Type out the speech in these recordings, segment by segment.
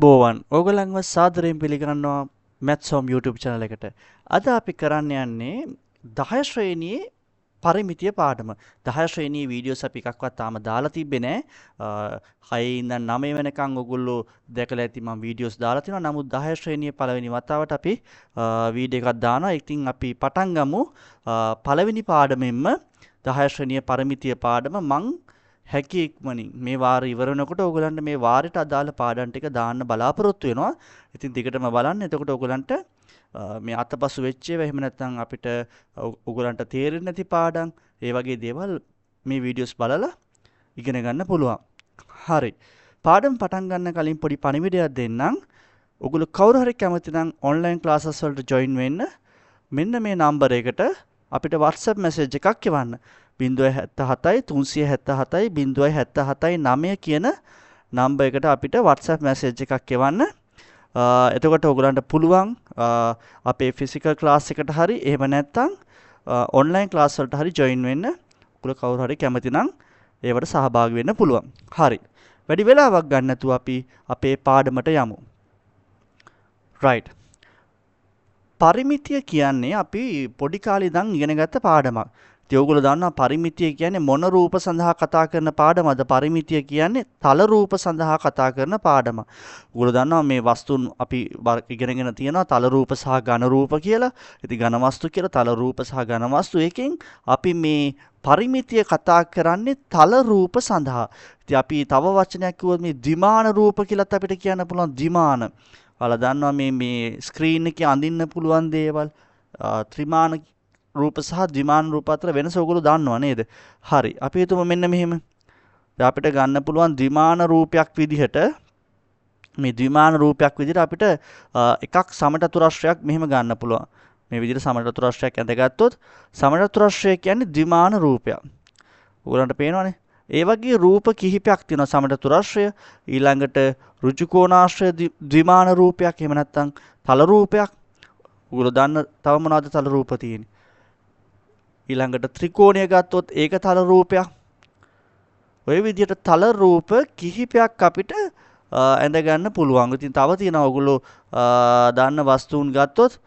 අයිබෝවන් ඕගොල්ලන්ව සාදරයෙන් පිළිගන්නවා Maths Home YouTube channel එකට. අද අපි කරන්න යන්නේ 10 ශ්‍රේණියේ පරිමිතිය පාඩම. 10 ශ්‍රේණියේ වීඩියෝස් අපි එකක්වත් තාම දාලා තිබ්බේ නැහැ. 6 ඉඳන් 9 වෙනකන් ඔයගොල්ලෝ දැකලා ඇති මම වීඩියෝස් දාලා තිනවා. නමුත් 10 ශ්‍රේණියේ පළවෙනි වතාවට අපි වීඩියෝ එකක් දානවා. ඉතින් අපි පටන් ගමු පළවෙනි පාඩමෙන්ම 10 ශ්‍රේණියේ පරිමිතිය පාඩම මං හැකි ඉක්මනින් මේ වාරය ඉවර වෙනකොට ඕගලන්ට මේ වාරයට අදාළ පාඩම් ටික දාන්න බලාපොරොත්තු වෙනවා. ඉතින් දිගටම බලන්න. එතකොට ඕගලන්ට මේ අතපසු වෙච්ච ඒවා එහෙම නැත්නම් අපිට ඕගලන්ට තේරෙන්නේ නැති පාඩම් ඒ වගේ දේවල් මේ වීඩියෝස් බලලා ඉගෙන ගන්න පුළුවන්. හරි. පාඩම් පටන් ගන්න කලින් පොඩි පණිවිඩයක් දෙන්නම්. ඔයගොල්ලෝ කවුරු හරි කැමති නම් ඔන්ලයින් ක්ලාසස් වලට ජොයින් වෙන්න මෙන්න මේ නම්බර එකට අපිට WhatsApp message එකක් එවන්න. 077 377 077 9 කියන නම්බර් එකට අපිට WhatsApp message එකක් එවන්න. එතකොට ඔයගලන්ට පුළුවන් අපේ ෆිසිකල් ක්ලාස් එකට හරි එහෙම නැත්නම් ඔන්ලයින් ක්ලාස් වලට හරි ජොයින් වෙන්න. ඔයගොල්ලෝ කවුරු හරි කැමති නම් ඒවට සහභාගී වෙන්න පුළුවන්. හරි. වැඩි වෙලාවක් ගන්න නැතුව අපි අපේ පාඩමට යමු. right. පරිමිතිය කියන්නේ අපි පොඩි කාලේ ඉඳන් ඉගෙනගත්ත පාඩමක්. ඉතින් ඔයගොල්ලෝ දන්නවා පරිමිතිය කියන්නේ මොන රූප සඳහා කතා කරන පාඩමද? පරිමිතිය කියන්නේ තල රූප සඳහා කතා කරන පාඩම. ඔයගොල්ලෝ දන්නවා මේ වස්තුන් අපි ඉගෙනගෙන තියෙනවා තල රූප සහ ඝන රූප කියලා. ඉතින් ඝන වස්තු කියලා තල රූප සහ ඝන වස්තු. ඒකෙන් අපි මේ පරිමිතිය කතා කරන්නේ තල රූප සඳහා. ඉතින් අපි තව වචනයක් කිව්වොත් මේ ද්විමාන රූප කියලාත් අපිට කියන්න පුළුවන් ද්විමාන. ඔයාලා දන්නවා මේ ස්ක්‍රීන් එකේ අඳින්න පුළුවන් දේවල් ත්‍රිමාන රූප සහ ද්විමාන රූප අතර වෙනස ඔයගොල්ලෝ දන්නවා නේද? හරි. අපි හිතමු මෙන්න මෙහෙම. දැන් අපිට ගන්න පුළුවන් ද්විමාන රූපයක් විදිහට මේ ද්විමාන රූපයක් විදිහට අපිට එකක් සමචතුරස්‍රයක් මෙහෙම ගන්න පුළුවන්. මේ විදිහට සමචතුරස්‍රයක් ඇඳගත්තොත් සමචතුරස්‍රය කියන්නේ ද්විමාන රූපයක්. ඔයගොල්ලන්ට පේනවනේ. ඒ වගේ රූප කිහිපයක් තියෙනවා සමචතුරස්‍රය. ඊළඟට ඍජුකෝණාශ්‍රය ද්විමාන රූපයක්. එහෙම නැත්නම් තල රූපයක්. ඔයගොල්ලෝ දන්න තව මොනවද තල රූප තියෙන්නේ? ඊළඟට ත්‍රිකෝණය ගත්තොත් ඒක තල රූපයක්. ඔය විදිහට තල රූප කිහිපයක් අපිට ඇඳ ගන්න පුළුවන්. ඉතින් තව තියෙනවා ඔයගොල්ලෝ දාන්න වස්තුන් ගත්තොත්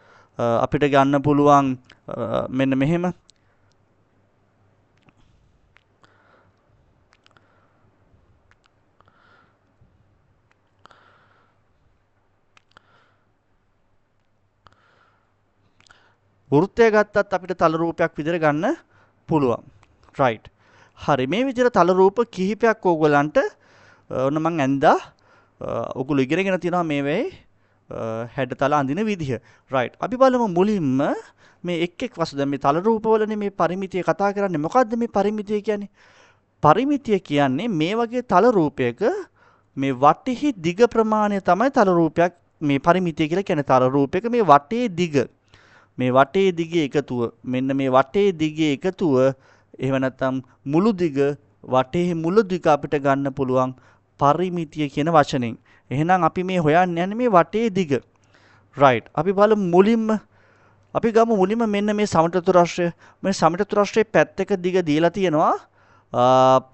අපිට ගන්න පුළුවන් මෙන්න මෙහෙම. වෘත්තය ගත්තත් අපිට තල රූපයක් විදිහට ගන්න පුළුවන්. right. හරි. මේ විදිහට තල රූප කිහිපයක් ඕගලන්ට ඔන්න මං ඇඳා ඔයගොල්ලෝ ඉගෙනගෙන තියෙනවා මේ වෙයි හැඩතල අඳින විදිහ. right. අපි බලමු මුලින්ම මේ එක් වස්තු දැන් මේ තල රූප වලනේ මේ පරිමිතිය කතා කරන්නේ. මොකද්ද මේ පරිමිතිය කියන්නේ? පරිමිතිය කියන්නේ මේ වගේ තල රූපයක මේ වටෙහි දිග ප්‍රමාණය තමයි තල රූපයක් මේ පරිමිතිය කියලා කියන්නේ. තල රූපයක මේ වටේ දිග මේ වටේ දිගේ එකතුව මෙන්න මේ වටේ දිගේ එකතුව එහෙම නැත්නම් මුළු දිග වටේ මුළු දිග අපිට ගන්න පුළුවන් පරිමිතිය කියන වචනෙන්. එහෙනම් අපි මේ හොයන්න යන්නේ මේ වටේ දිග. right. අපි බලමු මුලින්ම අපි ගමු මුලින්ම මෙන්න මේ සමචතුරස්‍රය. මේ සමචතුරස්‍රයේ පැත්තක දිග දීලා තියෙනවා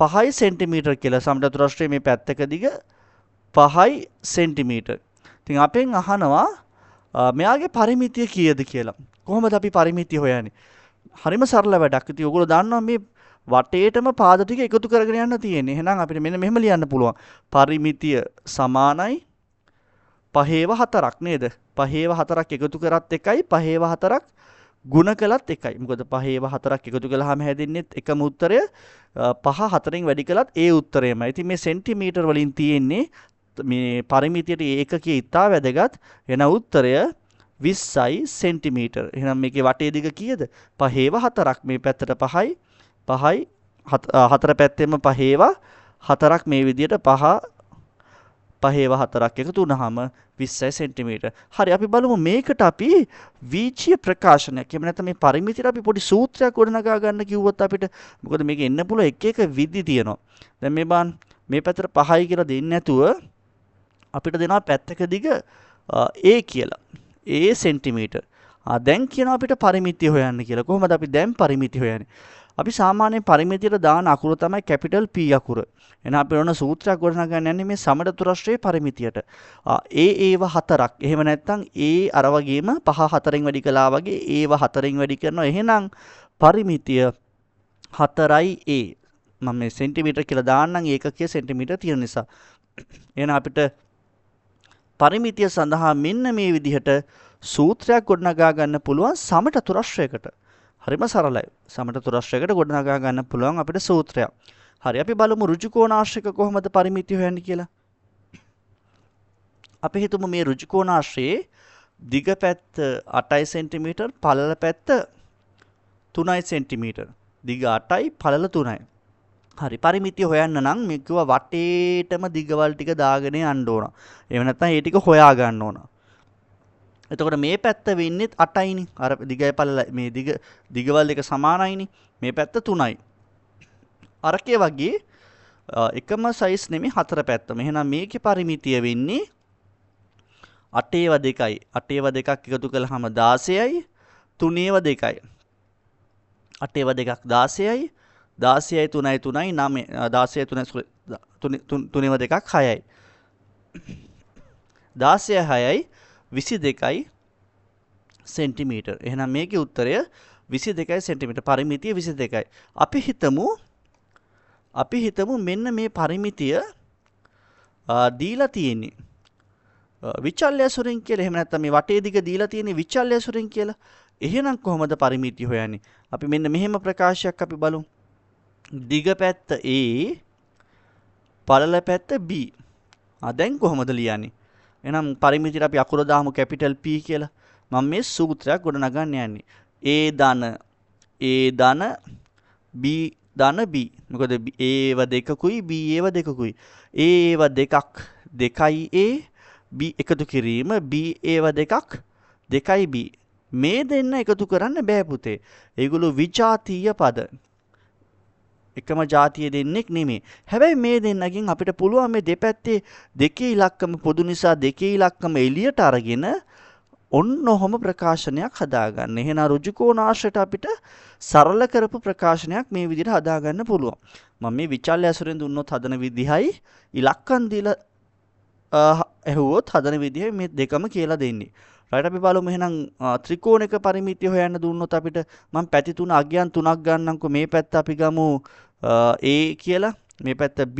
5 සෙන්ටිමීටර් කියලා. සමචතුරස්‍රයේ මේ පැත්තක දිග 5 සෙන්ටිමීටර්. ඉතින් අපෙන් අහනවා මෙයාගේ පරිමිතිය කීයද කියලා. කොහොමද අපි පරිමිතිය හොයන්නේ? හරිම සරල වැඩක්. ඉතින් ඔයගොල්ලෝ දන්නවා මේ වටේටම පාද ටික එකතු කරගෙන යන්න තියෙන්නේ. එහෙනම් අපිට මෙන්න මෙහෙම ලියන්න පුළුවන්. පරිමිතිය සමානයි 5/4ක් නේද? 5/4ක් එකතු කරත් එකයි 5/4ක් ගුණ කළත් එකයි. මොකද 5/4ක් එකතු කළාම හැදෙන්නේ එකම උත්තරය. 5 4න් වැඩි කළත් ඒ උත්තරයමයි. ඉතින් මේ සෙන්ටිමීටර් වලින් තියෙන්නේ මේ පරිමිතියට ඒකකයේ ඉතා වැදගත්. එන උත්තරය 20යි සෙන්ටිමීටර්. එහෙනම් මේකේ වටේ දිග කීයද? 5/4ක්. මේ පැත්තට 5යි 5යි හතර පැත්තෙම 5/4ක් මේ විදිහට 5/4ක් එකතු වුනහම 20යි සෙන්ටිමීටර්. හරි. අපි බලමු මේකට අපි වීචීය ප්‍රකාශනයක්. එහෙම නැත්නම් මේ පරිමිතියට අපි පොඩි සූත්‍රයක් ගොඩනගා ගන්න කිව්වොත් අපිට මොකද මේක එන්න පුළුවන් එක එක විදි තියෙනවා. දැන් මේ බලන්න මේ පැත්තට 5යි කියලා දෙන්නේ නැතුව අපිට දෙනවා පැත්තක දිග A කියලා. A centimetre. දැන් කියනවා අපිට පරිමිතිය හොයන්න කියලා. කොහොමද අපි දැන් පරිමිතිය හොයන්නේ? අපි සාමාන්‍ය පරිමිතියට දාන අකුර තමයි කැපිටල් P අකුර. එහෙනම් අපි ඔන්න සූත්‍රයක් ගොඩනගන්න යන්නේ මේ සමචතුරස්‍රයේ පරිමිතියට. ඒව හතරක්. එහෙම නැත්නම් අර වගේම 5 4න් වැඩි කළා වගේ ඒව 4න් වැඩි කරනවා. එහෙනම් පරිමිතිය 4යි මම මේ සෙන්ටිමීටර කියලා දාන්නම් ඒකකයේ සෙන්ටිමීටර තියෙන නිසා. එහෙනම් අපිට පරිමිතිය සඳහා මෙන්න මේ විදිහට සූත්‍රයක් ගොඩනගා ගන්න පුළුවන් සමචතුරස්‍රයකට. හරිම සරලයි. සමචතුරස්‍රයකට ගොඩනගා ගන්න පුළුවන් අපිට සූත්‍රයක්. හරි අපි බලමු ඍජුකෝණාශ්‍රයක කොහොමද පරිමිතිය හොයන්නේ කියලා. අපි හිතමු මේ ඍජුකෝණාශ්‍රයේ දිග පැත්ත 8 cm පළල පැත්ත 3 cm. දිග 8යි පළල 3යි. හරි පරිමිතිය හොයන්න නම් මේ කිව්වා වටේටම දිගවල් ටික දාගෙන යන්න ඕන. එහෙම නැත්නම් ඒ ටික හොයා ගන්න ඕන. එතකොට මේ පැත්ත වෙන්නේ 8යිනේ. අර දිගයි පළලයි මේ දිගවල් දෙක සමානයිනේ. මේ පැත්ත 3යි. අරකේ වගේ එකම සයිස් නෙමෙයි හතර පැත්තම. එහෙනම් මේකේ පරිමිතිය වෙන්නේ 8 2යි. 8 2ක් එකතු කළාම 16යි. 3 2යි. 8 2ක් 16යි. 16යි 3යි 3යි 9 16යි 3 2ක් 6යි. 16 6යි 22යි සෙන්ටිමීටර්. එහෙනම් මේකේ උත්තරය 22යි සෙන්ටිමීටර්. පරිමිතිය 22යි. අපි හිතමු මෙන්න මේ පරිමිතිය දීලා තියෙන්නේ විචල්්‍ය ඇසුරින් කියලා. එහෙම නැත්නම් මේ වටේ දිග දීලා තියෙන්නේ විචල්්‍ය ඇසුරින් කියලා. එහෙනම් කොහොමද පරිමිතිය හොයන්නේ? අපි මෙන්න මෙහෙම ප්‍රකාශයක් අපි බලමු. දිග පැත්ත A පළල පැත්ත B. දැන් කොහොමද ලියන්නේ? එහෙනම් පරිමිතියට අපි අකුර දාමු කැපිටල් P කියලා. මම මේ සූත්‍රයක් ගොඩනගන්න යන්නේ. A ධන B ධන B. මොකද A ඒව දෙකකුයි B ඒව දෙකකුයි. A ඒව දෙකක් 2යි A B එකතු කිරීම B ඒව දෙකක් 2යි B. මේ දෙන්න එකතු කරන්න බෑ පුතේ. ඒගොල්ලෝ විජාතීය පද. එකම ජාතිය දෙන්නෙක් නෙමෙයි. හැබැයි මේ දෙන්නගෙන් අපිට පුළුවන් මේ දෙපැත්තේ දෙකේ ඉලක්කම පොදු නිසා දෙකේ ඉලක්කම එළියට අරගෙන ඔන්න ඔහොම ප්‍රකාශනයක් හදාගන්න. එහෙනම් ඍජුකෝණාශ්‍රයට අපිට සරල කරපු ප්‍රකාශනයක් මේ විදිහට හදාගන්න පුළුවන්. මම මේ විචල්්‍ය ඇසුරෙන් දුන්නොත් හදන විදිහයි ඉලක්කම් දීලා ඇහුවොත් හදන විදිහයි මේ දෙකම කියලා දෙන්නේ. රයිට් අපි බලමු එහෙනම් ත්‍රිකෝණයක පරිමිතිය හොයන්න දුන්නොත් අපිට මම පැති තුන අගයන් තුනක් ගන්නම්කෝ. මේ පැත්ත අපි ගමු A කියලා. මේ පැත්ත B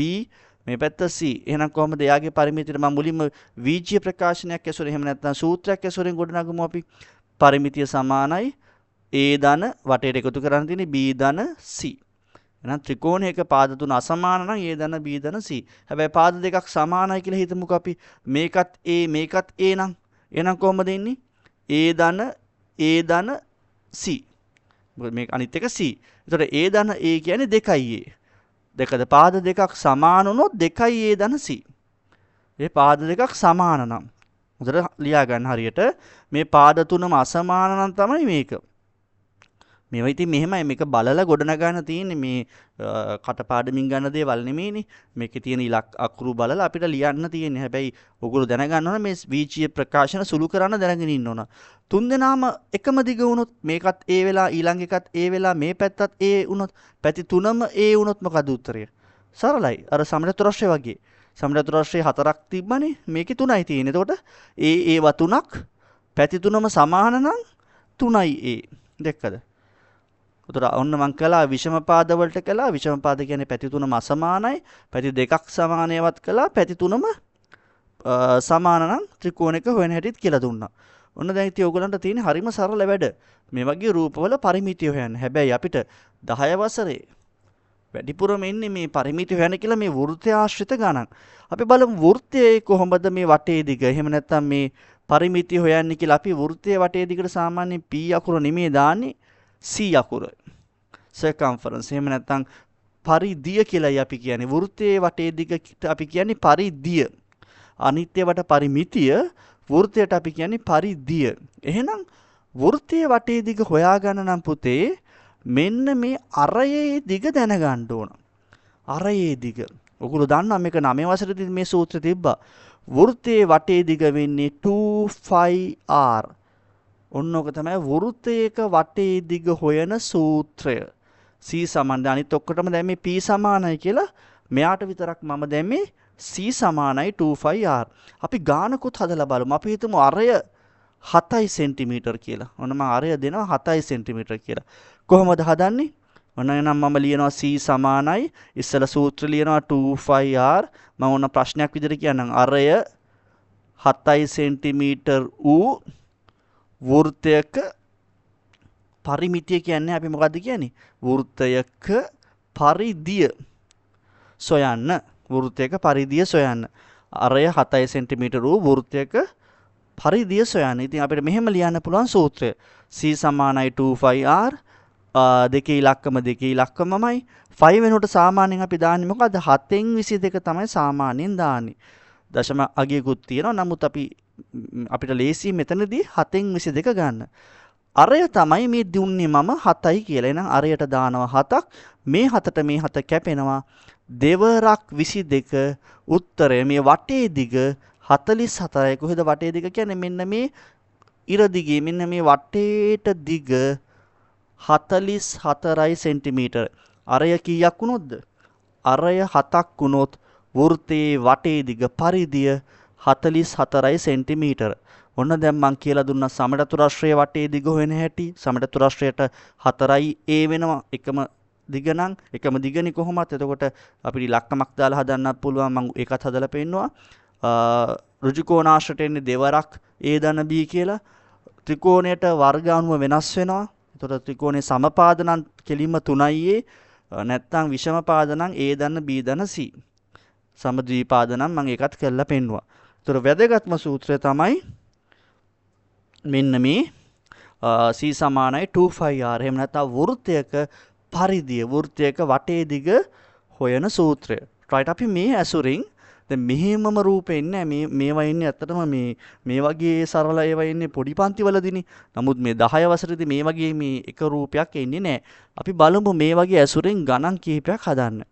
මේ පැත්ත C. එහෙනම් කොහොමද එයාගේ පරිමිතියට මම මුලින්ම වීජීය ප්‍රකාශනයක් ඇසුරෙන් එහෙම නැත්නම් සූත්‍රයක් ඇසුරෙන් ගොඩනගමු අපි. පරිමිතිය සමානයි A ධන වටේට එකතු කරන්න තියෙන්නේ B ධන C. එහෙනම් ත්‍රිකෝණයක පාද තුන අසමාන නම් A ධන B ධන C. හැබැයි පාද දෙකක් සමානයි කියලා හිතමුකෝ අපි. මේකත් A මේකත් A නම් එහෙනම් කොහොමද ඉන්නේ? A ධන C. මේක අනිත් එක C. ඒතකොට A ධන A කියන්නේ 2යි A. දෙකද පාද දෙකක් සමාන වුණොත් 2යි A ධන C. මේ පාද දෙකක් සමාන නම් හොඳට ලියා ගන්න හරියට මේ පාද තුනම අසමාන නම් තමයි මේක. මේවා ඉතින් මෙහෙමයි මේක බලලා ගොඩනගන්න තියෙන්නේ මේ කටපාඩමින් ගන්න දේවල් නෙමෙයිනේ. මේකේ තියෙන අකුරු බලලා අපිට ලියන්න තියෙන්නේ. හැබැයි ඔයගොල්ලෝ දැනගන්න ඕන මේ වීජීය ප්‍රකාශන සුළු කරන්න දැනගෙන ඉන්න ඕන. තුන් දෙනාම එකම දිග වුණොත් මේකත් A වෙලා ඊළඟ එකත් A වෙලා මේ පැත්තත් A වුණොත් පැති තුනම A වුණොත් මොකද උත්තරය? සරලයි. අර සමචතුරස්‍රය වගේ. සමචතුරස්‍රයේ හතරක් තිබ්බනේ. මේකේ තුනයි තියෙන්නේ. එතකොට ඒව තුනක් පැති තුනම සමාන නම් 3යි A. දෙකද? උතර ඔන්න මං කළා විෂම පාද වලට කළා. විෂම පාද කියන්නේ පැති තුනම අසමානයි. පැති දෙකක් සමානයවත් කළා. පැති තුනම සමාන නම් ත්‍රිකෝණයක හොයන හැටිත් කියලා දුන්නා. ඔන්න දැන් ඉතින් ඔයගලන්ට තියෙන හරිම සරල වැඩ. මේ වගේ රූපවල පරිමිතිය හොයන්න. හැබැයි අපිට 10 වසරේ වැඩිපුරම එන්නේ මේ පරිමිතිය හොයන්න කියලා මේ වෘත්තය ආශ්‍රිත ගණන්. අපි බලමු වෘත්තයේ කොහොමද මේ වටේ දිග. එහෙම නැත්නම් මේ පරිමිතිය හොයන්නේ කියලා අපි වෘත්තයේ වටේ දිගට සාමාන්‍යයෙන් P අකුර නෙමෙයි දාන්නේ C අකුර. circumference. එහෙම නැත්නම් පරිධිය කියලායි අපි කියන්නේ. වෘත්තයේ වටේ දිගට අපි කියන්නේ පරිධිය. අනිත්‍ය වට පරිමිතිය වෘත්තයට අපි කියන්නේ පරිධිය. එහෙනම් වෘත්තයේ වටේ දිග හොයාගන්න නම් පුතේ මෙන්න මේ අරයේ දිග දැනගන්න ඕන. අරයේ දිග. ඔයගොල්ලෝ දන්නවා මේක 9 වසරේදී මේ සූත්‍රය තිබ්බා. වෘත්තයේ වටේ දිග වෙන්නේ 2πr. ඔන්න ඔක තමයි වෘත්තයක වටේ දිග හොයන සූත්‍රය. c සමානද අනිත් ඔක්කොටම දැන් මේ p සමානයි කියලා මෙයාට විතරක් මම දැම්මේ c සමානයි 25r. අපි ගානකුත් හදලා බලමු. අපි හිතමු අරය 7 සෙන්ටිමීටර් කියලා. ඔන්න මම අරය දෙනවා 7 සෙන්ටිමීටර් කියලා. කොහොමද හදන්නේ? ඔන්න එනම් මම ලියනවා c සමානයි ඉස්සෙල්ලා සූත්‍රය ලියනවා 25r. මම ඔන්න ප්‍රශ්නයක් විදිහට කියන්නම්. අරය 7 සෙන්ටිමීටර් වූ වෘත්තයක පරිමිතිය කියන්නේ අපි මොකද්ද කියන්නේ? වෘත්තයක පරිධිය සොයන්න. වෘත්තයක පරිධිය සොයන්න. අරය 7 සෙන්ටිමීටර් වූ වෘත්තයක පරිධිය සොයන්න. ඉතින් අපිට මෙහෙම ලියන්න පුළුවන් සූත්‍රය. c සමානයි 25r දෙකේ ඉලක්කම දෙකේ ඉලක්කමමයි 5 වෙනුවට සාමාන්‍යයෙන් අපි දාන්නේ මොකද්ද? 7න් 22 තමයි සාමාන්‍යයෙන් දාන්නේ. දශම අගයකුත් තියෙනවා. නමුත් අපිට ලේසි මෙතනදී 7න් 22 ගන්න. අරය තමයි මේ දුන්නේ මම 7යි කියලා. එහෙනම් අරයට දානවා 7ක්. මේ 7ට මේ 7 කැපෙනවා. දෙවරක් 22 උත්තරය මේ වටේ දිග 44යි. කොහෙද වටේ දිග කියන්නේ? මෙන්න මේ ඉර දිගේ මෙන්න මේ වටේට දිග 44යි සෙන්ටිමීටර. අරය කීයක් වුණොත්ද? අරය 7ක් වුණොත් වෘත්තයේ වටේ දිග පරිධිය 44යි සෙන්ටිමීටර. ඔන්න දැන් මං කියලා දුන්නා සමචතුරස්‍රයේ වටේ දිග හොයන හැටි. සමචතුරස්‍රයට 4යි a වෙනවා එකම දිග නම් එකම දිගනේ කොහොමත්. එතකොට අපිට ලක්කමක් දාලා හදන්නත් පුළුවන්. මම ඒකත් හදලා පෙන්නනවා. ඍජු කෝණාශ්‍රයට එන්නේ දෙවරක් a ධන b කියලා. ත්‍රිකෝණයට වර්ග අණුව වෙනස් වෙනවා. එතකොට ත්‍රිකෝණේ සමපාද නම් කෙලින්ම 3යි a. නැත්නම් විෂම පාද නම් a ධන b ධන c. සමද්විපාද නම් මම ඒකත් කරලා පෙන්නුවා. ඒතර වැදගත්ම සූත්‍රය තමයි මෙන්න මේ c සමානයි 25r. එහෙම නැත්නම් වෘත්තයක පරිධිය වෘත්තයක වටේ දිග හොයන සූත්‍රය. right අපි මේ ඇසුරින් දැන් මෙහෙමම රූපෙ ඉන්නේ මේවා ඉන්නේ ඇත්තටම මේ වගේ සරල ඒවා ඉන්නේ පොඩි පන්තිවලදීනේ. නමුත් මේ 10 වසරේදී මේ වගේ මේ එක රූපයක් එන්නේ නැහැ. අපි බලමු මේ වගේ ඇසුරින් ගණන් කිහිපයක් හදන්න.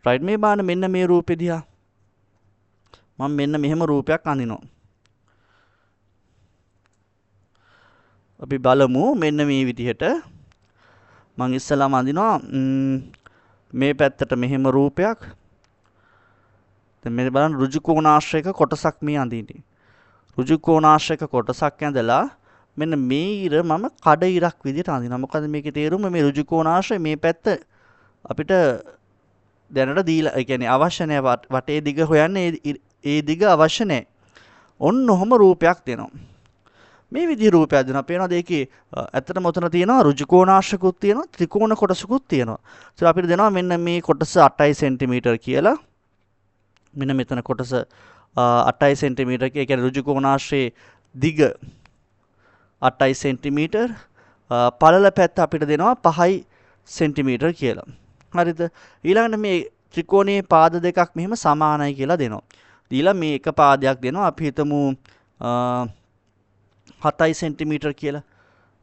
right මේ බාන මෙන්න මේ රූපෙ දිහා මම මෙන්න මෙහෙම රූපයක් අඳිනවා. අපි බලමු මෙන්න මේ විදිහට මම ඉස්සලාම අඳිනවා මේ පැත්තට මෙහෙම රූපයක්. දැන් මේ බලන්න ඍජු කෝණාශ්‍රයක කොටසක් මේ අඳින්නේ. ඍජු කෝණාශ්‍රයක කොටසක් ඇඳලා මෙන්න මේ ඉර මම කඩ ඉරක් විදිහට අඳිනවා. මොකද මේකේ තේරුම මේ ඍජු කෝණාශ්‍රය මේ පැත්ත අපිට දැනට දීලා ඒ කියන්නේ අවශ්‍ය නැහැ වටේ දිග හොයන්න ඒ දිග අවශ්‍ය නැහැ. ඔන්න ඔහම රූපයක් දෙනවා. මේ විදිහ රූපයක් දෙනවා. පේනවාද ඒකේ ඇත්තටම උතන තියෙනවා ඍජු කෝණාශ්‍රකුත් තියෙනවා ත්‍රිකෝණ කොටසකුත් තියෙනවා. ඒත් අපිට දෙනවා මෙන්න මේ කොටස 8 සෙන්ටිමීටර් කියලා. මෙන්න මෙතන කොටස 8 සෙන්ටිමීටර් ඒ කියන්නේ ඍජු කෝණාශ්‍රයේ දිග 8 සෙන්ටිමීටර් පළල පැත්ත අපිට දෙනවා 5 සෙන්ටිමීටර් කියලා. හරිද? ඊළඟට මේ ත්‍රිකෝණයේ පාද දෙකක් මෙහෙම සමානයි කියලා දෙනවා. ඊළඟ මේ එක පාදයක් දෙනවා. අපි හිතමු 7 සෙන්ටිමීටර් කියලා.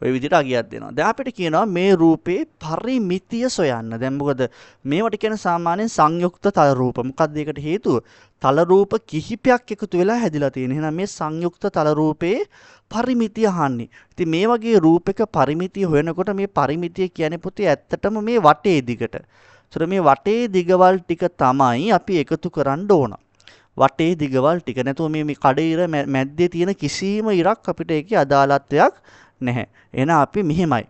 ඔය විදිහට අගයක් දෙනවා. දැන් අපිට කියනවා මේ රූපේ පරිමිතිය සොයන්න. දැන් මොකද මේවට කියන සාමාන්‍යයෙන් සංයුක්ත තල රූප. මොකක්ද ඒකට හේතුව? තල රූප කිහිපයක් එකතු වෙලා හැදිලා තියෙන. එහෙනම් මේ සංයුක්ත තල රූපේ පරිමිතිය අහන්නේ. ඉතින් මේ වගේ රූපයක පරිමිතිය හොයනකොට මේ පරිමිතිය කියන්නේ පුතේ ඇත්තටම මේ වටේ දිගට. ඒතර මේ වටේ දිගවල් ටික තමයි අපි එකතු කරන්න ඕන. වටේ දිගවල් ටික. නැතුව මේ කඩ ඉර මැද්දේ තියෙන කිසිම ඉරක් අපිට ඒකේ අදාළත්වයක් නැහැ. එහෙනම් අපි මෙහෙමයි.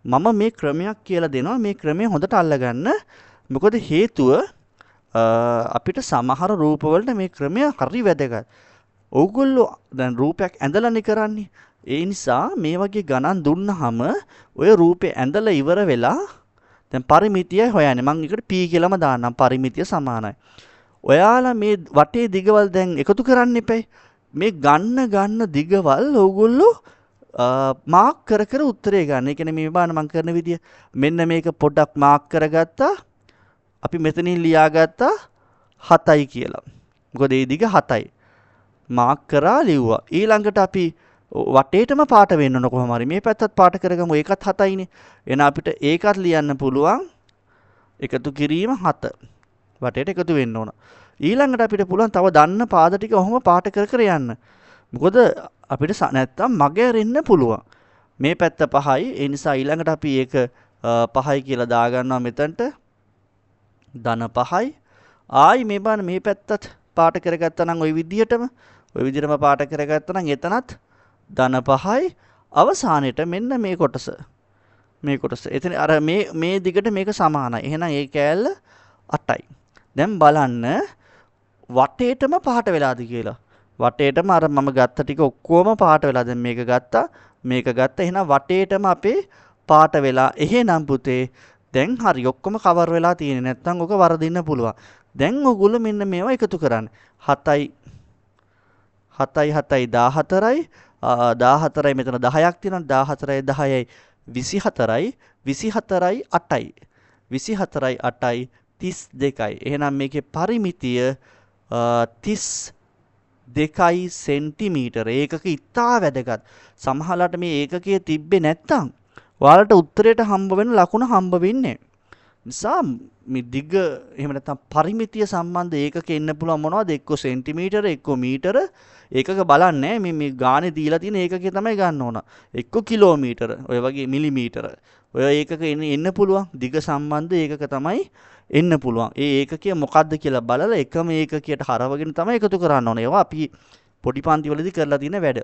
මම මේ ක්‍රමයක් කියලා දෙනවා. මේ ක්‍රමය හොඳට අල්ලගන්න. මොකද හේතුව අපිට සමහර රූපවලට මේ ක්‍රමය හරි වැදගත්. ඕගොල්ලෝ දැන් රූපයක් ඇඳලානේ කරන්නේ. ඒ නිසා මේ වගේ ගණන් දුන්නාම ඔය රූපේ ඇඳලා ඉවර වෙලා දැන් පරිමිතිය හොයන්නේ. මම ඒකට p කියලාම දාන්නම්. පරිමිතිය සමානයි. ඔයාලා මේ වටේ දිගවල් දැන් එකතු කරන්න එපයි. මේ ගන්න දිගවල් ඕගොල්ලෝ මාක් කර කර උත්තරේ ගන්න. ඒ කියන්නේ මේ බාන මම කරන විදිය මෙන්න මේක පොඩ්ඩක් මාක් කරගත්තා. අපි මෙතනින් ලියාගත්තා 7යි කියලා. මොකද ඒ දිග 7යි. මාක් කරා ලිව්වා. ඊළඟට අපි වටේටම පාට වෙන්න ඕන කොහොම හරි. මේ පැත්තත් පාට කරගමු. ඒකත් 7යිනේ. එහෙනම් අපිට ඒකත් ලියන්න පුළුවන්. එකතු කිරීම 7. වටේට එකතු වෙන්න ඕන. ඊළඟට අපිට පුළුවන් තව දන්න පාද ටික ඔහොම පාට කර කර යන්න. මොකද අපිට නැත්තම් මග ඇරෙන්න පුළුවන්. මේ පැත්ත 5යි. ඒ නිසා ඊළඟට අපි ඒක 5යි කියලා දාගන්නවා මෙතනට. ධන 5යි. ආයි මේ බලන්න මේ පැත්තත් පාට කරගත්තා නම් ওই විදිහටම පාට කරගත්තා නම් එතනත් ධන 5යි. අවසානෙට මෙන්න මේ කොටස. එතන අර මේ දිගට මේක සමානයි. එහෙනම් ඒ කෑල්ල 8යි. දැන් බලන්න වටේටම පාට වෙලාද කියලා. වටේටම අර මම ගත්ත ටික ඔක්කොම පාට වෙලා. දැන් මේක ගත්තා. එහෙනම් වටේටම අපේ පාට වෙලා. එහෙනම් පුතේ දැන් හරි ඔක්කොම කවර් වෙලා තියෙන්නේ. නැත්නම් ඔක වරදින්න පුළුවන්. දැන් ඔගොල්ලෝ මෙන්න මේවා එකතු කරන්න. 7යි 14යි 14යි මෙතන 10ක් තියෙනවා. 14යි 10යි 24යි 24යි 8යි 24යි 8යි 32යි. එහෙනම් මේකේ පරිමිතිය 32යි සෙන්ටිමීටර. ඒකක ඉතා වැදගත්. සමහරවිට මේ ඒකකයේ තිබ්බේ නැත්තම් ඔයාලට උත්තරයට හම්බ වෙන ලකුණ හම්බ වෙන්නේ. නිසා මේ දිග එහෙම නැත්නම් පරිමිතිය සම්බන්ධ ඒකක එන්න පුළුවන් මොනවද? එක්ක සෙන්ටිමීටර, එක්ක මීටර. ඒකක බලන්නේ මේ ගානේ දීලා තියෙන ඒකකේ තමයි ගන්න ඕන. එක්ක කිලෝමීටර, ඔය වගේ මිලිමීටර. ඔය ඒකක එන්න පුළුවන්. දිග සම්බන්ධ ඒකක තමයි එන්න පුළුවන්. ඒ ඒකකය මොකක්ද කියලා බලලා එකම ඒකකයට හරවගෙන තමයි එකතු කරන්න ඕනේ. ඒවා අපි පොඩි පන්ති වලදී කරලා තියෙන වැඩ.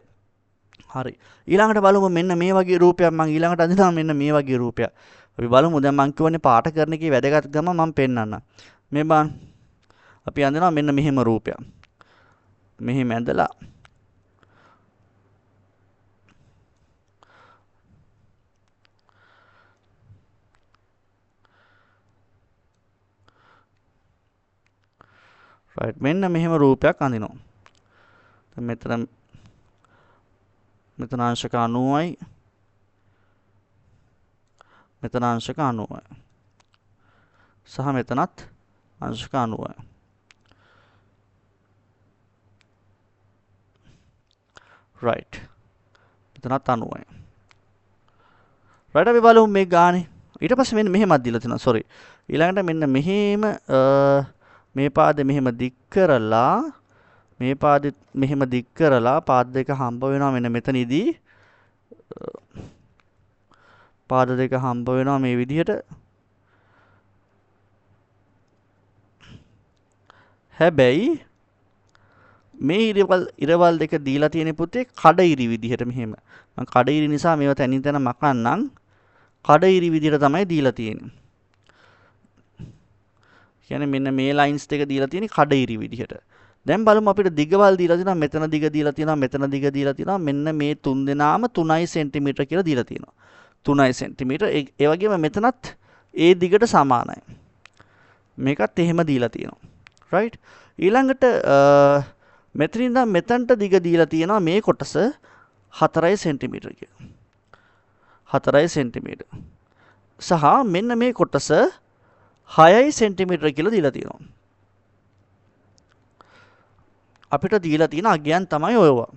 හරි. ඊළඟට බලමු මෙන්න මේ වගේ රූපයක් මම ඊළඟට අඳිනවා මෙන්න මේ වගේ රූපයක්. අපි බලමු දැන් මම කියවනේ පාට කරන එකේ වැදගත්කම මම පෙන්නන්නම්. මේ බලන්න. අපි අඳිනවා මෙන්න මෙහෙම රූපයක්. මෙහෙම ඇඳලා right මෙන්න මෙහෙම රූපයක් අඳිනවා. දැන් මෙතන අංශක 90යි මෙතන අංශක 90යි සහ මෙතනත් අංශක 90යි. right මෙතනත් 90යි. right අපි බලමු මේ ගානේ. ඊට පස්සේ මෙන්න මෙහෙමත් දීලා තියෙනවා. sorry. ඊළඟට මෙන්න මෙහෙම මේ පාදේ මෙහෙම දික් කරලා මේ පාදෙත් මෙහෙම දික් කරලා පාද දෙක හම්බ වෙනවා මෙන්න මෙතනදී. පාද දෙක හම්බ වෙනවා මේ විදිහට. හැබැයි මේ ඉරවල් දෙක දීලා තියෙන පුතේ කඩිරි විදිහට මෙහෙම. මම කඩිරි නිසා මේව තනින් තන මකන්නම්. කඩිරි විදිහට තමයි දීලා තියෙන්නේ. කියන්නේ මෙන්න මේ ලයින්ස් දෙක දීලා තියෙන්නේ කඩිරි විදිහට. දැන් බලමු අපිට දිගවල් දීලා තියෙනවා. මෙතන දිග දීලා තියෙනවා. මෙතන දිග දීලා තියෙනවා. මෙන්න මේ තුන් දෙනාම 3 සෙන්ටිමීටර කියලා දීලා තියෙනවා. 3 සෙන්ටිමීටර. ඒ වගේම මෙතනත් ඒ දිගට සමානයි. මේකත් එහෙම දීලා තියෙනවා. right ඊළඟට මෙතනින් ඉඳන් මෙතනට දිග දීලා තියෙනවා මේ කොටස 4 සෙන්ටිමීටර කියලා. 4 සෙන්ටිමීටර. සහ මෙන්න මේ කොටස 6 සෙන්ටිමීටර කියලා දීලා තියෙනවා. අපිට දීලා තියෙන අගයන් තමයි ඔයවා.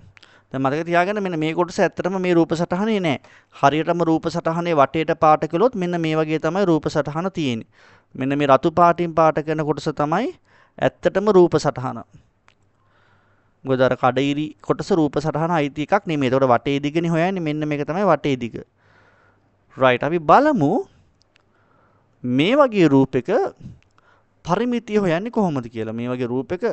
දැන් මතක තියාගන්න මෙන්න මේ කොටස ඇත්තටම මේ රූප සටහනේ නෑ. හරියටම රූප සටහනේ වටේට පාට කළොත් මෙන්න මේ වගේ තමයි රූප සටහන තියෙන්නේ. මෙන්න මේ රතු පාටින් පාට කරන කොටස තමයි ඇත්තටම රූප සටහන. මොකද අර කඩිරි කොටස රූප සටහන අයිති එකක් නෙමෙයි. ඒතකොට වටේ දිගනේ හොයන්නේ. මෙන්න මේක තමයි වටේ දිග. right අපි බලමු මේ වගේ රූපයක පරිමිතිය හොයන්නේ කොහොමද කියලා. මේ වගේ රූපයක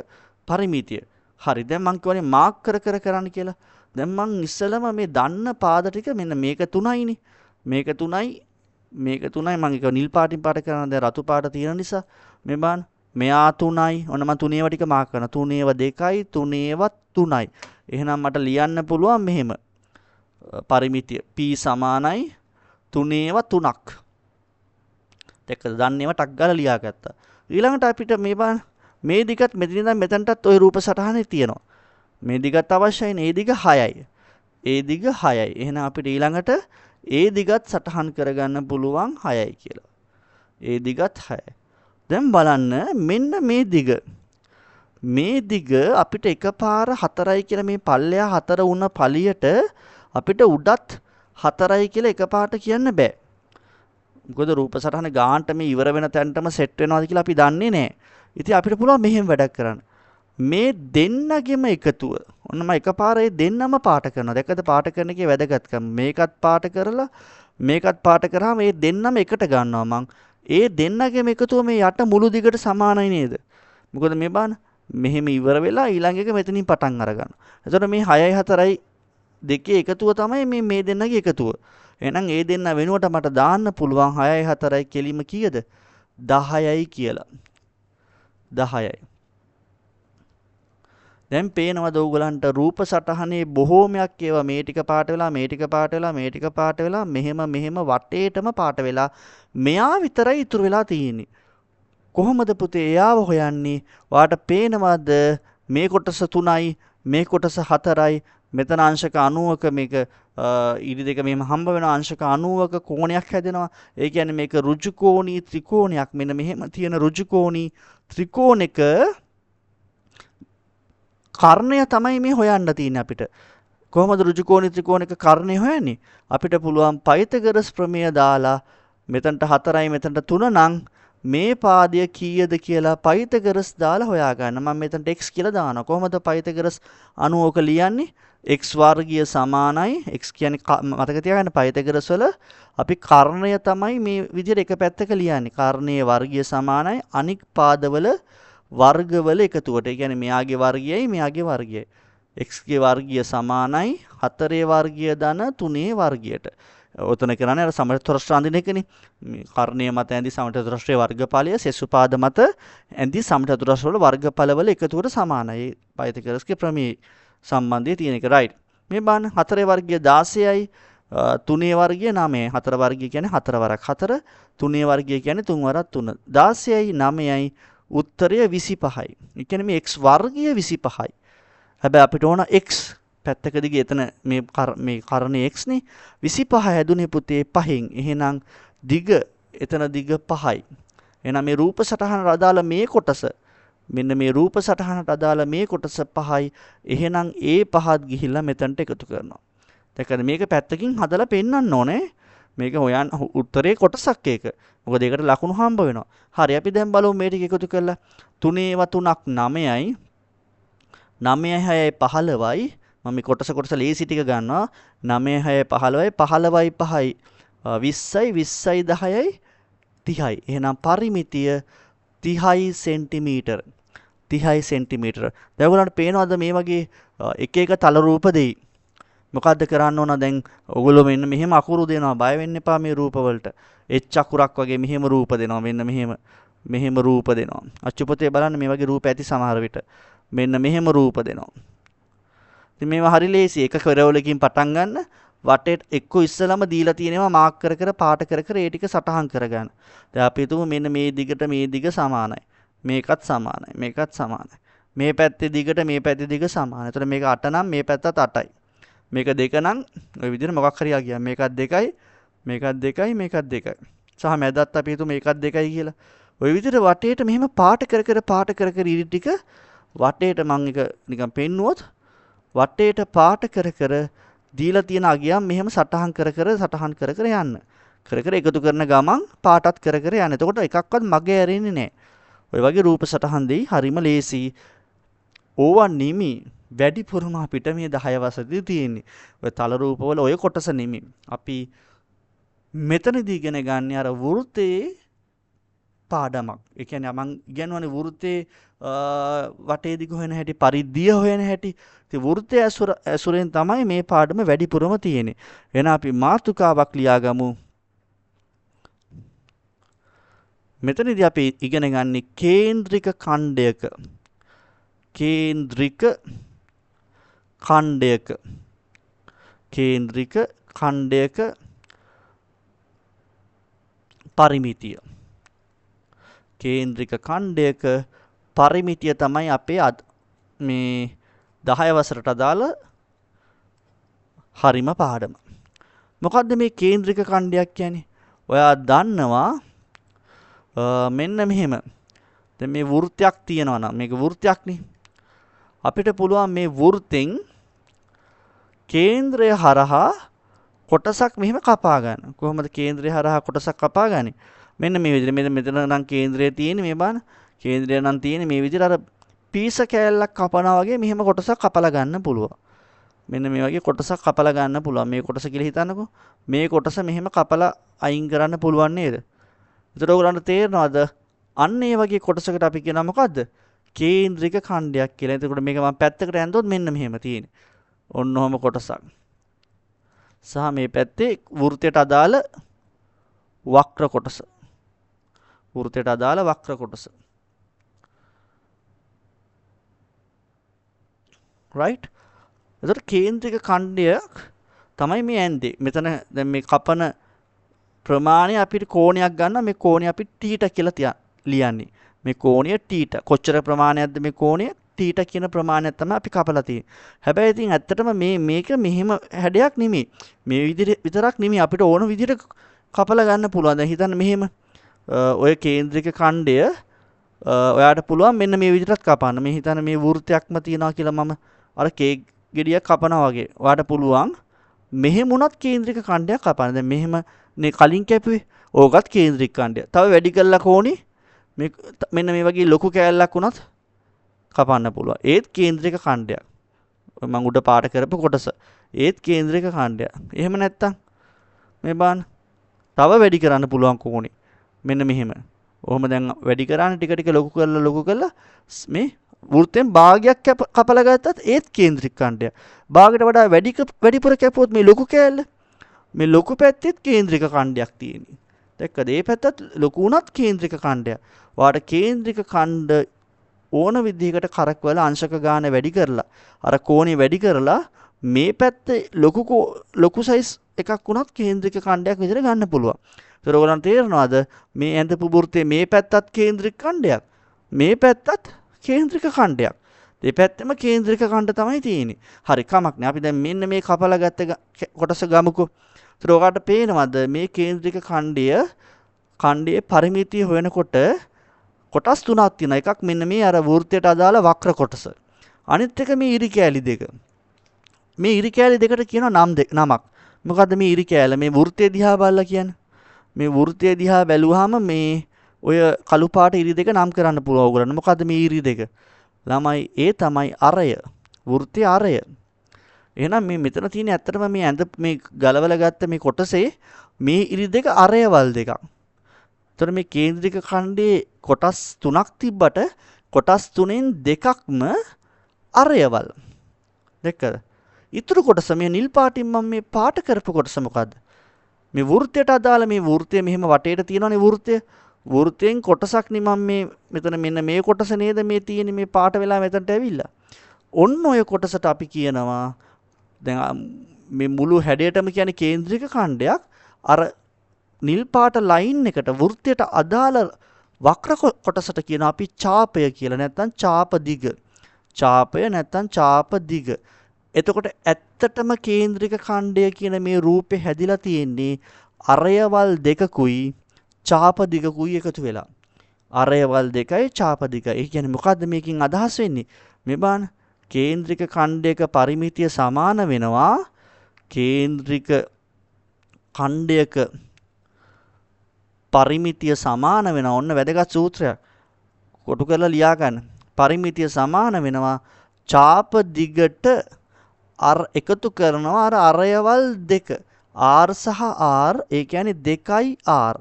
පරිමිතිය. හරි දැන් මං කියවනේ මාක් කර කරන්න කියලා. දැන් මං ඉස්සෙල්ලම මේ දන්න පාද ටික මෙන්න මේක 3යිනේ. මේක 3යි මේක 3යි මං ඒක නිල් පාටින් පාට කරනවා. දැන් රතු පාට තියෙන නිසා මේ බලන්න මෙයා 3යි. ඔන්න මං 3 ඒවා ටික මාක් කරනවා. 3 ඒවා 2යි 3 ඒවා 3යි. එහෙනම් මට ලියන්න පුළුවන් මෙහෙම. පරිමිතිය p සමානයි 3 ඒවා 3ක්. දෙකද දන්න ඒවා ටක් ගාලා ලියාගත්තා. ඊළඟට අපිට මේ බලන්න මේ දිගත් මෙතන ඉඳන් මෙතනටත් ওই රූප සටහනේ තියෙනවා. මේ දිගත් අවශ්‍යයි නේ. ඒ දිග 6යි. ඒ දිග 6යි. එහෙනම් අපිට ඊළඟට ඒ දිගත් සටහන් කරගන්න පුළුවන් 6යි කියලා. ඒ දිගත් 6යි. දැන් බලන්න මෙන්න මේ දිග. මේ දිග අපිට එකපාර 4යි කියලා මේ පල්ලෙහා 4 වුණ පළියට අපිට උඩත් 4යි කියලා එකපාරට කියන්න බෑ. මොකද රූප සටහන ගානට මේ ඉවර වෙන තැනටම සෙට් වෙනවාද කියලා අපි දන්නේ නැහැ. ඉතින් අපිට පුළුවන් මෙහෙම වැඩක් කරන්න. මේ දෙන්නගෙම එකතුව. ඔන්න මම එකපාරේ දෙන්නම පාට කරනවා. දැක්කද පාට කරන එකේ වැදගත්කම. මේකත් පාට කරලා මේකත් පාට කරාම මේ දෙන්නම එකට ගන්නවා මං. ඒ දෙන්නගෙම එකතුව මේ යට මුළු දිගට සමානයි නේද? මොකද මේ බලන්න මෙහෙම ඉවර වෙලා ඊළඟ එක මෙතනින් පටන් අරගන්නවා. එතකොට මේ 6යි 4යි දෙකේ එකතුව තමයි මේ දෙන්නගේ එකතුව. එහෙනම් ඒ දෙන්න වෙනුවට මට දාන්න පුළුවන් 6යි 4යි කෙලිම කීයද? 10යි කියලා. 10යි. දැන් පේනවද ඕගලන්ට රූප සටහනේ බොහෝමයක් ඒවා මේ ටික පාට වෙලා මේ ටික පාට වෙලා මේ ටික පාට වෙලා මෙහෙම වටේටම පාට වෙලා මෙයා විතරයි ඉතුරු වෙලා තියෙන්නේ. කොහොමද පුතේ එයාව හොයන්නේ? වාට පේනවද මේ කොටස 3යි මේ කොටස 4යි මෙතන අංශක 90ක මේක ඉරි දෙක මෙහෙම හම්බ වෙන අංශක 90ක කෝණයක් හැදෙනවා. ඒ කියන්නේ මේක ඍජුකෝණී ත්‍රිකෝණයක්. මෙන්න මෙහෙම තියෙන ඍජුකෝණී ත්‍රිකෝණයක කර්ණය තමයි මේ හොයන්න තියෙන්නේ අපිට. කොහොමද ඍජුකෝණී ත්‍රිකෝණයක කර්ණය හොයන්නේ? අපිට පුළුවන් පයිතගරස් ප්‍රමේය දාලා මෙතනට 4යි මෙතනට 3 නම් මේ පාදය කීයද කියලා පයිතගරස් දාලා හොයාගන්න. මම මෙතනට x කියලා දානවා. කොහොමද පයිතගරස් 90ක ලියන්නේ? x වර්ගය සමානයි x කියන්නේ මතක තියාගන්න පයිතගරස් වල අපි කර්ණය තමයි මේ විදිහට එක පැත්තක ලියන්නේ. කර්ණයේ වර්ගය සමානයි අනික් පාදවල වර්ගවල එකතුවට. ඒ කියන්නේ මෙයාගේ වර්ගයයි මෙයාගේ වර්ගයයි. x ගේ වර්ගය සමානයි 4 වර්ගය ධන 3 වර්ගයට. ඔතන කරන්නේ අර සමචතුරස්‍ර අඳින එකනේ. මේ කර්ණීය මත ඇඳි සමචතුරස්‍රයේ වර්ගඵලය සෙසුපාද මත ඇඳි සමචතුරස්‍ර වල වර්ගඵලවල එකතුවට සමානයි. පයිතගරස්ගේ ප්‍රමේය සම්බන්ධය තියෙන එක. රයිට්. මේ බලන්න 4 වර්ගය 16යි 3 වර්ගය 9යි. 4 වර්ගය කියන්නේ 4 වරක් 4. 3 වර්ගය කියන්නේ 3 වරක් 3. 16යි 9යි උත්තරය 25යි. ඒ කියන්නේ මේ x වර්ගය 25යි. හැබැයි අපිට ඕන x පැත්තක දිගේ එතන මේ කර්ණයේ x නේ 25 හැදුනේ පුතේ 5න්. එහෙනම් දිග එතන දිග 5යි. එහෙනම් මේ රූප සටහනට අදාළ මේ කොටස මෙන්න මේ රූප සටහනට අදාළ මේ කොටස 5යි. එහෙනම් ඒ පහත් ගිහිල්ලා මෙතනට එකතු කරනවා. දැක්කද මේක පැත්තකින් හදලා පෙන්නන්න ඕනේ. මේක හොයන්න උත්තරේ කොටසක් ඒක. මොකද ඒකට ලකුණු හම්බ වෙනවා. හරි අපි දැන් බලමු මේ ටික එකතු කරලා 3 3ක් 9යි 9යි 6යි 15යි මම මේ කොටස ලේසි ටික ගන්නවා 9යි 6යි 15යි 15යි 5යි 20යි 20යි 10යි 30යි. එහෙනම් පරිමිතිය 30යි සෙන්ටිමීටර 30යි සෙන්ටිමීටර. දැන් ඔයගොල්ලන්ට පේනවද මේ වගේ එක එක තල රූප දෙයි. මොකද්ද කරන්න ඕන දැන් ඔයගොල්ලෝ මෙන්න මෙහෙම අකුරු දෙනවා. බය වෙන්න එපා මේ රූප වලට. එච් අකුරක් වගේ මෙහෙම රූප දෙනවා. මෙන්න මෙහෙම රූප දෙනවා. අච්චුපතේ බලන්න මේ වගේ රූප ඇති සමහර විට. මෙන්න මෙහෙම රූප දෙනවා. ඉතින් මේවා හරි ලේසි. එක කෙරවලකින් පටන් ගන්න වටේට එක්ක ඉස්සලම දීලා තියෙනවා මාක් කර කර පාට කර කර ඒ ටික සටහන් කරගන්න. දැන් අපි හිතමු මෙන්න මේ දිගට මේ දිග සමානයි. මේකත් සමානයි. මේකත් සමානයි. මේ පැත්තේ දිගට මේ පැත්තේ දිග සමානයි. එතකොට මේක 8 නම් මේ පැත්තත් 8යි. මේක 2 නම් ওই විදිහට මොකක් හරි ආගියා. මේකත් 2යි. මේකත් 2යි. මේකත් 2යි. සහ මැදත් අපි හිතමු මේකත් 2යි කියලා. ওই විදිහට වටේට මෙහෙම පාට කර කර ඉරි ටික වටේට මම එක නිකන් පෙන්නුවොත් වටේට පාට කර කර දීලා තියෙන අගයන් මෙහෙම සටහන් කර කර යන්න. කර කර එකතු කරන ගමන් පාටත් කර කර යන්න. එතකොට එකක්වත් මගේ ඇරෙන්නේ නැහැ. ඔය වගේ රූප සටහන් දෙයි හරිම ලේසි. ඕවා නිමි වැඩිපුරම අපිට මේ 10 වසරේදී තියෙන්නේ. ඔය තල රූපවල ඔය කොටස නිමි. අපි මෙතනදී ඉගෙන ගන්න අර වෘත්තයේ පාඩමක්. ඒ කියන්නේ මම ඉගෙනවනේ වෘත්තේ වටේ දිග හොයන හැටි, පරිධිය හොයන හැටි. ඉතින් වෘත්තයේ ඇසුරෙන් තමයි මේ පාඩම වැඩිපුරම තියෙන්නේ. එහෙනම් අපි මාතෘකාවක් ලියාගමු. මෙතනදී අපි ඉගෙන ගන්නේ කේන්ද්‍රික ඛණ්ඩයක. කේන්ද්‍රික ඛණ්ඩයක පරිමිතිය. කේන්ද්‍රික ඛණ්ඩයක පරිමිතිය තමයි අපේ මේ 10 වසරට අදාළ හරිම පාඩම. මොකද්ද මේ කේන්ද්‍රික ඛණ්ඩයක් කියන්නේ? ඔයා දන්නවා මෙන්න මෙහෙම. දැන් මේ වෘත්තයක් තියෙනවා නම් මේක වෘත්තයක්නේ. අපිට පුළුවන් මේ වෘත්තෙන් කේන්ද්‍රය හරහා කොටසක් මෙහෙම කපා ගන්න. කොහොමද කේන්ද්‍රය හරහා කොටසක් කපා ගන්නේ? මෙන්න මේ විදිහට මෙතන නම් කේන්ද්‍රය තියෙන්නේ මේ බලන්න. කේන්ද්‍රය නම් තියෙන්නේ මේ විදිහට අර පීස කෑල්ලක් කපනවා වගේ මෙහෙම කොටසක් කපලා ගන්න පුළුවන්. මෙන්න මේ වගේ කොටසක් කපලා ගන්න පුළුවන්. මේ කොටස කියලා හිතන්නකෝ. මේ කොටස මෙහෙම කපලා අයින් කරන්න පුළුවන් නේද? ඒතර ඔයගලන්ට තේරෙනවද? අන්න ඒ වගේ කොටසකට අපි කියනවා මොකද්ද? කේන්ද්‍රික ඛණ්ඩයක් කියලා. එතකොට මේක මම පැත්තකට ඇඳුවොත් මෙන්න මෙහෙම තියෙන්නේ. ඔන්න ඔහම කොටසක්. සහ මේ පැත්තේ වෘත්තයට අදාළ වක්‍ර කොටස. වෘත්තයට අදාළ වක්‍ර කොටස. right? එතකොට කේන්ද්‍රික ඛණ්ඩයක් තමයි මේ ඇන්දේ. මෙතන දැන් මේ කපන ප්‍රමාණය අපිට කෝණයක් ගන්න මේ කෝණය අපි θ කියලා ලියන්නේ. මේ කෝණය θ. කොච්චර ප්‍රමාණයක්ද මේ කෝණය? θ කියන ප්‍රමාණයක් තමයි අපි කපලා තියෙන්නේ. හැබැයි ඉතින් ඇත්තටම මේක මෙහෙම හැඩයක් නෙමෙයි. මේ විදිහට විතරක් නෙමෙයි අපිට ඕන විදිහට කපලා ගන්න පුළුවන්. දැන් හිතන්න මෙහෙම ඔය කේන්ද්‍රික ඛණ්ඩය ඔයාට පුළුවන් මෙන්න මේ විදිහට කපන්න. මේ හිතන්න මේ වෘත්තයක්ම තියනවා කියලා මම අර කේක් ගෙඩියක් කපනවා වගේ. ඔයාට පුළුවන් මෙහෙම උනත් කේන්ද්‍රික ඛණ්ඩයක් කපන්න. දැන් මෙහෙම නේ කලින් කැපුවේ. ඕකත් කේන්ද්‍රික ඛණ්ඩය. තව වැඩි කළා කොහොනේ මේ මෙන්න මේ වගේ ලොකු කෑල්ලක් උනත් කපන්න පුළුවන්. ඒත් කේන්ද්‍රික ඛණ්ඩයක්. මම උඩ පාට කරපු කොටස. ඒත් කේන්ද්‍රික ඛණ්ඩයක්. එහෙම නැත්තම් මේ බලන්න. තව වැඩි කරන්න පුළුවන් කොහොනේ. මෙන්න මෙහෙම. ඔහොම දැන් වැඩි කරාන ටික ටික ලොකු කරලා මේ වෘත්තෙන් භාගයක් කපලා ගත්තත් ඒත් කේන්ද්‍රික ඛණ්ඩයක්. භාගයට වඩා වැඩිපුර කැපුවොත් මේ ලොකු කෑල්ල මේ ලොකු පැත්තෙත් කේන්ද්‍රික ඛණ්ඩයක් තියෙනවා. දැක්කද? මේ පැත්තත් ලොකු උනත් කේන්ද්‍රික ඛණ්ඩයක්. ඔයාට කේන්ද්‍රික ඛණ්ඩ ඕන විදිහකට කරකවල අංශක ගාන වැඩි කරලා අර කෝණේ වැඩි කරලා මේ පැත්තේ ලොකු සයිස් එකක් වුණත් කේන්ද්‍රික ඛණ්ඩයක් විදිහට ගන්න පුළුවන්. ඒතර ඔයගලන්ට තේරෙනවද මේ ඇඳපු වෘත්තේ මේ පැත්තත් කේන්ද්‍රික ඛණ්ඩයක් මේ පැත්තත් කේන්ද්‍රික ඛණ්ඩයක්. දෙපැත්තෙම කේන්ද්‍රික ඛණ්ඩ තමයි තියෙන්නේ. හරි කමක් නෑ. අපි දැන් මෙන්න මේ කපලා ගත්ත කොටස ගමුකෝ. ඒතර ඔයාලට පේනවද මේ කේන්ද්‍රික ඛණ්ඩයේ පරිමිතිය හොයනකොට කොටස් තුනක් තියෙනවා. එකක් මෙන්න මේ අර වෘත්තයට අදාළ වක්‍ර කොටස. අනිත් එක මේ ඉරි කෑලි දෙක. මේ ඉරි කෑලි දෙකට කියනවා නමක්. මොකද්ද මේ ඉරි කෑල්ල? මේ වෘත්තය දිහා බලලා කියන්නේ. මේ වෘත්තය දිහා බැලුවාම මේ ඔය කළු පාට ඉරි දෙක නම් කරන්න පුළුවන් ඕගොල්ලන්ට. මොකද්ද මේ ඉරි දෙක? ළමයි ඒ තමයි අරය. වෘත්තයේ අරය. එහෙනම් මේ මෙතන තියෙන ඇත්තටම මේ මේ ගලවලා ගත්ත මේ කොටසේ මේ ඉරි දෙක අරයවල් දෙකක්. එතකොට මේ කේන්ද්‍රික ඛණ්ඩයේ කොටස් තුනක් තිබ්බට කොටස් තුනෙන් දෙකක්ම අරයවල්. දැක්කද? ඊතුරු කොටස මේ නිල් පාටින් මම මේ පාට කරපු කොටස මොකද්ද? මේ වෘත්තයට අදාළ මේ වෘත්තය මෙහෙම වටේට තියෙනවනේ වෘත්තය. වෘත්තයෙන් කොටසක් නේ මම මේ මෙතන මෙන්න මේ කොටස නේද මේ තියෙන්නේ මේ පාට වෙලා මෙතනට ඇවිල්ලා. ඔන්න ඔය කොටසට අපි කියනවා දැන් මේ මුළු හැඩයටම කියන්නේ කේන්ද්‍රික ඛණ්ඩයක්. අර නිල් පාට ලයින් එකට වෘත්තයට අදාළ වක්‍ර කොටසට කියනවා අපි ඡාපය කියලා නැත්නම් ඡාප දිග. ඡාපය නැත්නම් ඡාප දිග. එතකොට ඇත්තටම කේන්ද්‍රික ඛණ්ඩය කියන මේ රූපේ හැදිලා තියෙන්නේ අරයවල් දෙකකුයි ඡාප දිගකුයි එකතු වෙලා. අරයවල් දෙකයි ඡාප දිගයි. ඒ කියන්නේ මොකද්ද මේකෙන් අදහස් වෙන්නේ? මේ බලන්න. කේන්ද්‍රික ඛණ්ඩයක පරිමිතිය සමාන වෙනවා කේන්ද්‍රික ඛණ්ඩයක පරිමිතිය සමාන වෙනවා. ඔන්න වැදගත් සූත්‍රයක්. කොටු කරලා ලියා ගන්න. පරිමිතිය සමාන වෙනවා ඡාප දිගට එකතු කරනවා අර අරයවල් දෙක. R සහ R ඒ කියන්නේ 2R.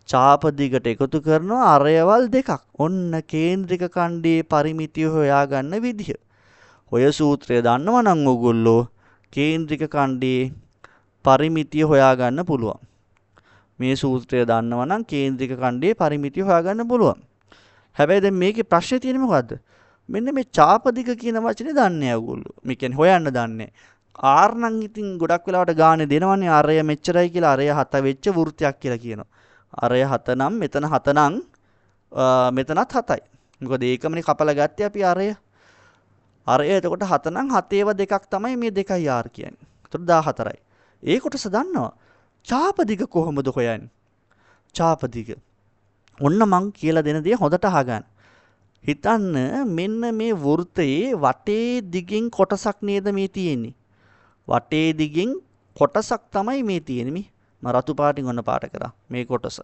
ඡාප දිගට එකතු කරනවා අරයවල් දෙකක්. ඔන්න කේන්ද්‍රික ඛණ්ඩයේ පරිමිතිය හොයාගන්න විදිහ. ඔය සූත්‍රය දන්නවා නම් ඔයගොල්ලෝ කේන්ද්‍රික ඛණ්ඩයේ පරිමිතිය හොයාගන්න පුළුවන්. මේ සූත්‍රය දන්නවා නම් කේන්ද්‍රික ඛණ්ඩයේ පරිමිතිය හොයාගන්න පුළුවන්. හැබැයි දැන් මේකේ ප්‍රශ්නේ තියෙන්නේ මොකද්ද? මෙන්න මේ ඡාප දිග කියන වචනේ දන්නේ නැහැ ඔයගොල්ලෝ. මේ කියන්නේ හොයන්න දන්නේ නැහැ. R නම් ඉතින් ගොඩක් වෙලාවට ගානේ දෙනවනේ අරය මෙච්චරයි කියලා අරය 7 වෙච්ච වෘත්තයක් කියලා කියනවා. අරය 7 නම් මෙතන 7 නම් මෙතනත් 7යි. මොකද ඒකමනේ කපලා ගත්තේ අපි අරය. අරය එතකොට 7 නම් 7 ඒවා දෙකක් තමයි මේ 2යි R කියන්නේ. එතකොට 14යි. ඒ කොටස දන්නවා. ඡාප දිග කොහොමද හොයන්නේ? ඡාප දිග. ඔන්න මං කියලා දෙන දේ හොඳට අහගන්න. හිතන්න මෙන්න මේ වෘත්තයේ වටේ දිගින් කොටසක් නේද මේ තියෙන්නේ. වටේ දිගින් කොටසක් තමයි මේ තියෙන්නේ. මම රතු පාටින් ඔන්න පාට කරා. මේ කොටස.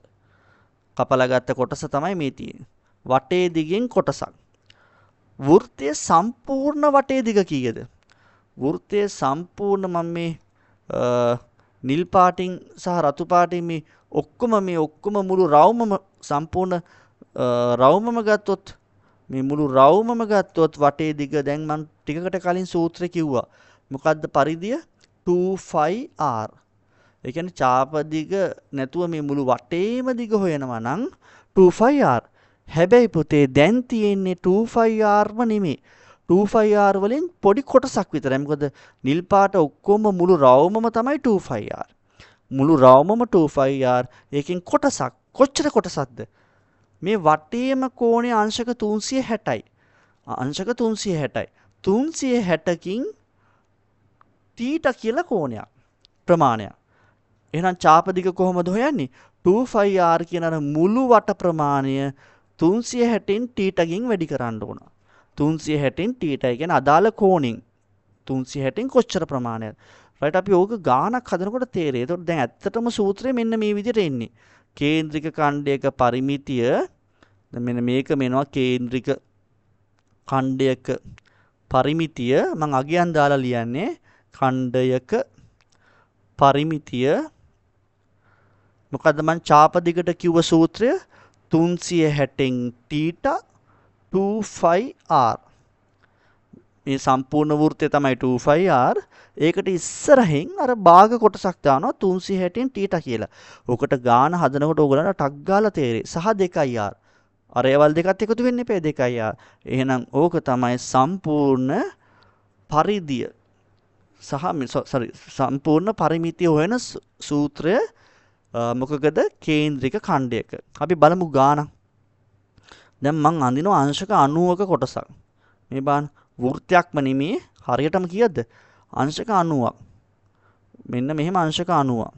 කපලා ගත්ත කොටස තමයි මේ තියෙන්නේ. වටේ දිගින් කොටසක්. වෘත්තයේ සම්පූර්ණ වටේ දිග කීයද? වෘත්තයේ සම්පූර්ණ මම මේ නිල් පාටින් සහ රතු පාටින් මේ ඔක්කොම මුළු රවුමම සම්පූර්ණ රවුමම ගත්තොත් මේ මුළු රවුමම ගත්තොත් වටේ දිග දැන් මම ටිකකට කලින් සූත්‍රය කිව්වා. මොකද්ද පරිධිය? 2πr. ඒ කියන්නේ චාප දිග නැතුව මේ මුළු වටේම දිග හොයනවා නම් 2πr. හැබැයි පුතේ දැන් තියෙන්නේ 2πrම නෙමෙයි. 2πr වලින් පොඩි කොටසක් විතරයි. මොකද නිල් පාට ඔක්කොම මුළු රවුමම තමයි 2πr. මුළු රවුමම 2πr. ඒකෙන් කොටසක්. කොච්චර කොටසක්ද? මේ වටේම කෝණයේ අංශක 360යි. අංශක 360යි. 360කින් තීටා කියලා කෝණයක් ප්‍රමාණයක්. එහෙනම් චාප දිග කොහොමද හොයන්නේ? 2πr කියන අර මුළු වට ප්‍රමාණය 360න් තීටාකින් වැඩි කරන්න ඕන. 360න් තීටා කියන්නේ අදාළ කෝණෙන් 360න් කොච්චර ප්‍රමාණයද? රයිට් අපි ඕක ගානක් හදනකොට තේරෙයි. ඒතකොට දැන් ඇත්තටම සූත්‍රය මෙන්න මේ විදිහට එන්නේ. කේන්ද්‍රික ඛණ්ඩයක පරිමිතිය දැන් මෙන්න මේක මෙනවා කේන්ද්‍රික ඛණ්ඩයක පරිමිතිය මම අගයන් දාලා ලියන්නේ ඛණ්ඩයක පරිමිතිය මොකද්ද මම චාප දිගට කිව්ව සූත්‍රය 360න් තීටා 2πr මේ සම්පූර්ණ වෘත්තය තමයි 2πr. ඒකට ඉස්සරහින් අර භාග කොටසක් දානවා 360න් තීටා කියලා. ඔකට ගාන හදනකොට ඕගලන්ට ටක් ගාලා තේරෙයි. සහ 2ir. අර ඒවල් දෙකත් එකතු වෙන්න එපේ 2ir. එහෙනම් ඕක තමයි සම්පූර්ණ පරිධිය සම්පූර්ණ පරිමිතිය හොයන සූත්‍රය මොකකද? කේන්ද්‍රික ඛණ්ඩයක. අපි බලමු ගානක්. දැන් මං අඳිනවා අංශක 90ක කොටසක්. මේ බලන්න වෘත්තයක්ම නෙමේ හරියටම කීයද? අංශක 90ක්. මෙන්න මෙහෙම අංශක 90ක්.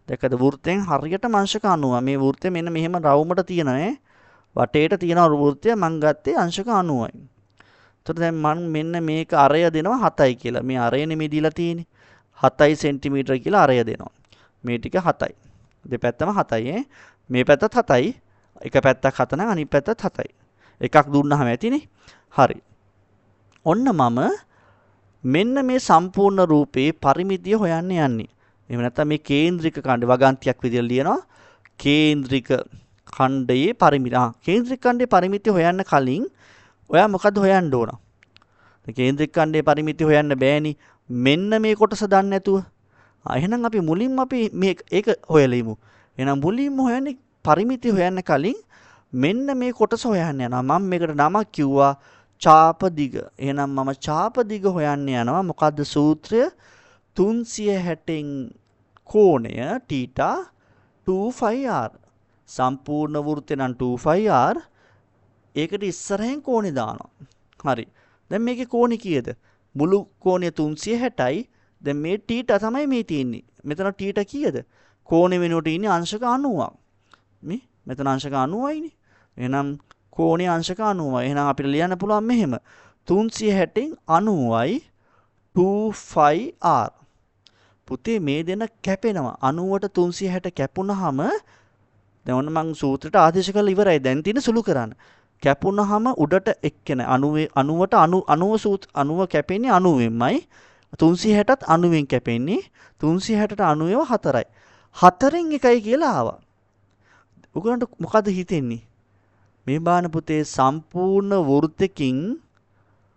දැක්කද? වෘත්තයෙන් හරියටම අංශක 90. මේ වෘත්තය මෙන්න මෙහෙම රවුමට තියෙනවා. වටේට තියෙන වෘත්තය මං ගත්තේ අංශක 90යි. එතකොට දැන් මම මෙන්න මේක අරය දෙනවා 7යි කියලා. මේ අරය නෙමෙයි දීලා තියෙන්නේ. 7 සෙන්ටිමීටර කියලා අරය දෙනවා. මේ ටික 7යි. දෙපැත්තම 7යි. මේ පැත්තත් 7යි. එක පැත්තක් 7 නම් අනිත් පැත්තත් 7යි. එකක් දුන්නාම ඇතිනේ. හරි. ඔන්න මම මෙන්න මේ සම්පූර්ණ රූපේ පරිමිතිය හොයන්න යන්නේ. එහෙම නැත්නම් මේ කේන්ද්‍රික ඛණ්ඩ වගන්තියක් විදිහට ලියනවා. කේන්ද්‍රික ඛණ්ඩයේ පරිමිතිය. කේන්ද්‍රික ඛණ්ඩයේ පරිමිතිය හොයන්න කලින් ඔයා මොකද හොයන්න ඕන? කේන්ද්‍රික ඛණ්ඩයේ පරිමිතිය හොයන්න බෑනි. මෙන්න මේ කොටස දන්නේ නැතුව. එහෙනම් අපි මුලින්ම මේ ඒක හොයලෙමු. එහෙනම් මුලින්ම හොයන්නේ පරිමිතිය හොයන්න කලින් මෙන්න මේ කොටස හොයන්න යනවා. මම මේකට නමක් කිව්වා චාප දිග. එහෙනම් මම චාප දිග හොයන්න යනවා. මොකද්ද සූත්‍රය? 360න් කෝණය තීටා 2πr. සම්පූර්ණ වෘත්තය නම් 2πr. ඒකට ඉස්සරහෙන් කෝණේ දානවා. හරි. දැන් මේකේ කෝණේ කීයද? මුළු කෝණය 360යි. දැන් මේ තීටා තමයි මේ තියෙන්නේ. මෙතන තීටා කීයද? කෝණේ වෙනුවට ඉන්නේ අංශක 90ක්. මේ මෙතන අංශක 90යිනේ. එහෙනම් කෝණයේ අංශක 90යි. එහෙනම් අපිට ලියන්න පුළුවන් මෙහෙම. 360න් 90යි 2πr. පුතේ මේ දෙන කැපෙනවා. 90ට 360 කැපුණාම දැන් ඔන්න මම සූත්‍රයට ආදේශ කරලා ඉවරයි. දැන් තියෙන සුළු කරන්න. කැපුණාම උඩට එක්කෙන 90ට 90 කැපෙන්නේ 90වෙන්මයි. 360ටත් 90වෙන් කැපෙන්නේ. 360ට 90ව 4යි. 4න් 1යි කියලා ආවා. ඔයගලන්ට මොකද හිතෙන්නේ? මේ බාන පුතේ සම්පූර්ණ වෘත්තකින්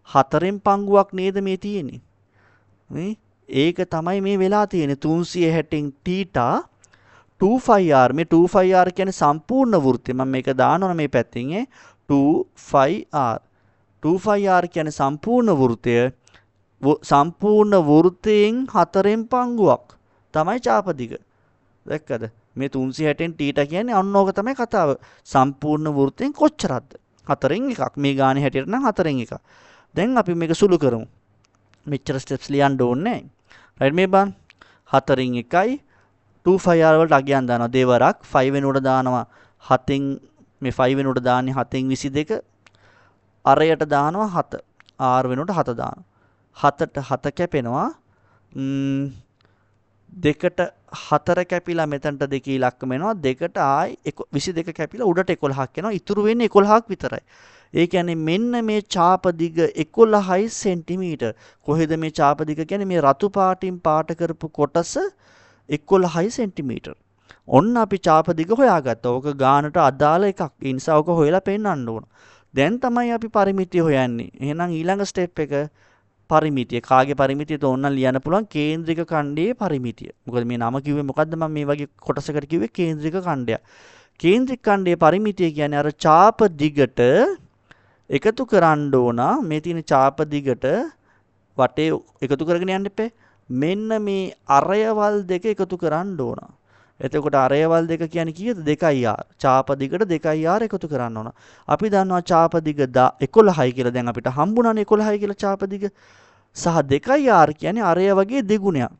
4න් පංගුවක් නේද මේ තියෙන්නේ? මේ ඒක තමයි මේ වෙලා තියෙන්නේ 360න් තීටා 2πr. මේ 2πr කියන්නේ සම්පූර්ණ වෘත්තය. මම මේක දානවා මේ පැත්තෙන් 2πr. 2πr කියන්නේ සම්පූර්ණ වෘත්තය. සම්පූර්ණ වෘත්තයෙන් 4න් පංගුවක් තමයි චාප දිග. දැක්කද? මේ 360න් තීටා කියන්නේ අන්න ඕක තමයි කතාව. සම්පූර්ණ වෘත්තයෙන් කොච්චරද? 4න් එකක්. මේ ගානේ හැටියට නම් 4න් එකක්. දැන් අපි මේක සුළු කරමු. මෙච්චර ස්ටෙප්ස් ලියන්න ඕනේ නැහැ. රයිට් මේ බලන්න. 4න් 1යි 2πr වලට අගයන් දානවා දෙවරක් 5 වෙනුවට දානවා 7න් මේ 5 වෙනුවට දාන්නේ 7න් 22 අරයට දානවා 7 r වෙනුවට 7 දානවා 7ට 7 කැපෙනවා දෙකට 4 කැපිලා මෙතනට දෙකේ ඉලක්කම එනවා දෙකට ආයි 22 කැපිලා උඩට 11ක් එනවා ඉතුරු වෙන්නේ 11ක් විතරයි ඒ කියන්නේ මෙන්න මේ චාප දිග 11යි සෙන්ටිමීටර්. කොහෙද මේ චාප දිග කියන්නේ? මේ රතු පාටින් පාට කරපු කොටස 11යි සෙන්ටිමීටර්. ඔන්න අපි චාප දිග හොයාගත්තා. ඕක ගානට අදාළ එකක්. ඒ නිසා ඕක හොයලා පෙන්නන්න ඕන. දැන් තමයි අපි පරිමිතිය හොයන්නේ. එහෙනම් ඊළඟ ස්ටෙප් එක පරිමිතිය. කාගේ පරිමිතියද ඕන්න ලියන්න පුළුවන් කේන්ද්‍රික ඛණ්ඩයේ පරිමිතිය. මොකද මේ නම කිව්වේ මොකද්ද? මම මේ වගේ කොටසකට කිව්වේ කේන්ද්‍රික ඛණ්ඩයක්. කේන්ද්‍රික ඛණ්ඩයේ පරිමිතිය කියන්නේ අර චාප දිගට එකතු කරන්න ඕන මේ තියෙන චාප දිගට වටේ එකතු කරගෙන යන්න එපේ. මෙන්න මේ අරයවල් දෙක එකතු කරන්න ඕන. එතකොට අරයවල් දෙක කියන්නේ කීයද? 2r. චාප දිගට 2r එකතු කරන්න ඕන. අපි දන්නවා චාප දිග 11යි කියලා. දැන් අපිට හම්බුණානේ 11යි කියලා චාප දිග. සහ 2r කියන්නේ අරය වගේ දෙගුණයක්.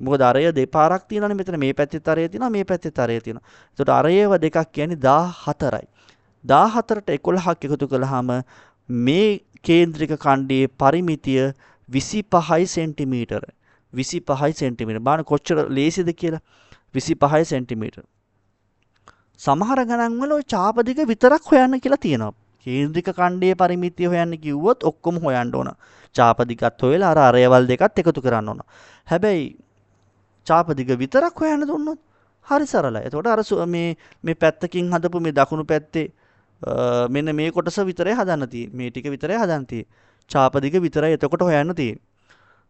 මොකද අරය දෙපාරක් තියෙනවානේ මෙතන. මේ පැත්තෙත් අරය තියෙනවා, මේ පැත්තෙත් අරය තියෙනවා. එතකොට අරයව දෙකක් කියන්නේ 14යි. 14ට 11ක් එකතු කළාම මේ කේන්ද්‍රික ඛණ්ඩයේ පරිමිතිය 25යි සෙන්ටිමීටර. 25යි සෙන්ටිමීටර. බලන්න කොච්චර ලේසිද කියලා. 25යි සෙන්ටිමීටර. සමහර ගණන් වල ওই චාප දිග විතරක් හොයන්න කියලා තියෙනවා. කේන්ද්‍රික ඛණ්ඩයේ පරිමිතිය හොයන්න කිව්වොත් ඔක්කොම හොයන්න ඕන. චාප දිගත් හොයලා අර අරයවල් දෙකත් එකතු කරන්න ඕන. හැබැයි චාප දිග විතරක් හොයන්න දුන්නොත් හරි සරලයි. එතකොට අර මේ පැත්තකින් හදපු මේ දකුණු පැත්තේ මෙන්න මේ කොටස විතරයි හදන්න තියෙන්නේ. මේ ටික විතරයි හදන්න තියෙන්නේ. චාප දිග විතරයි එතකොට හොයන්න තියෙන්නේ.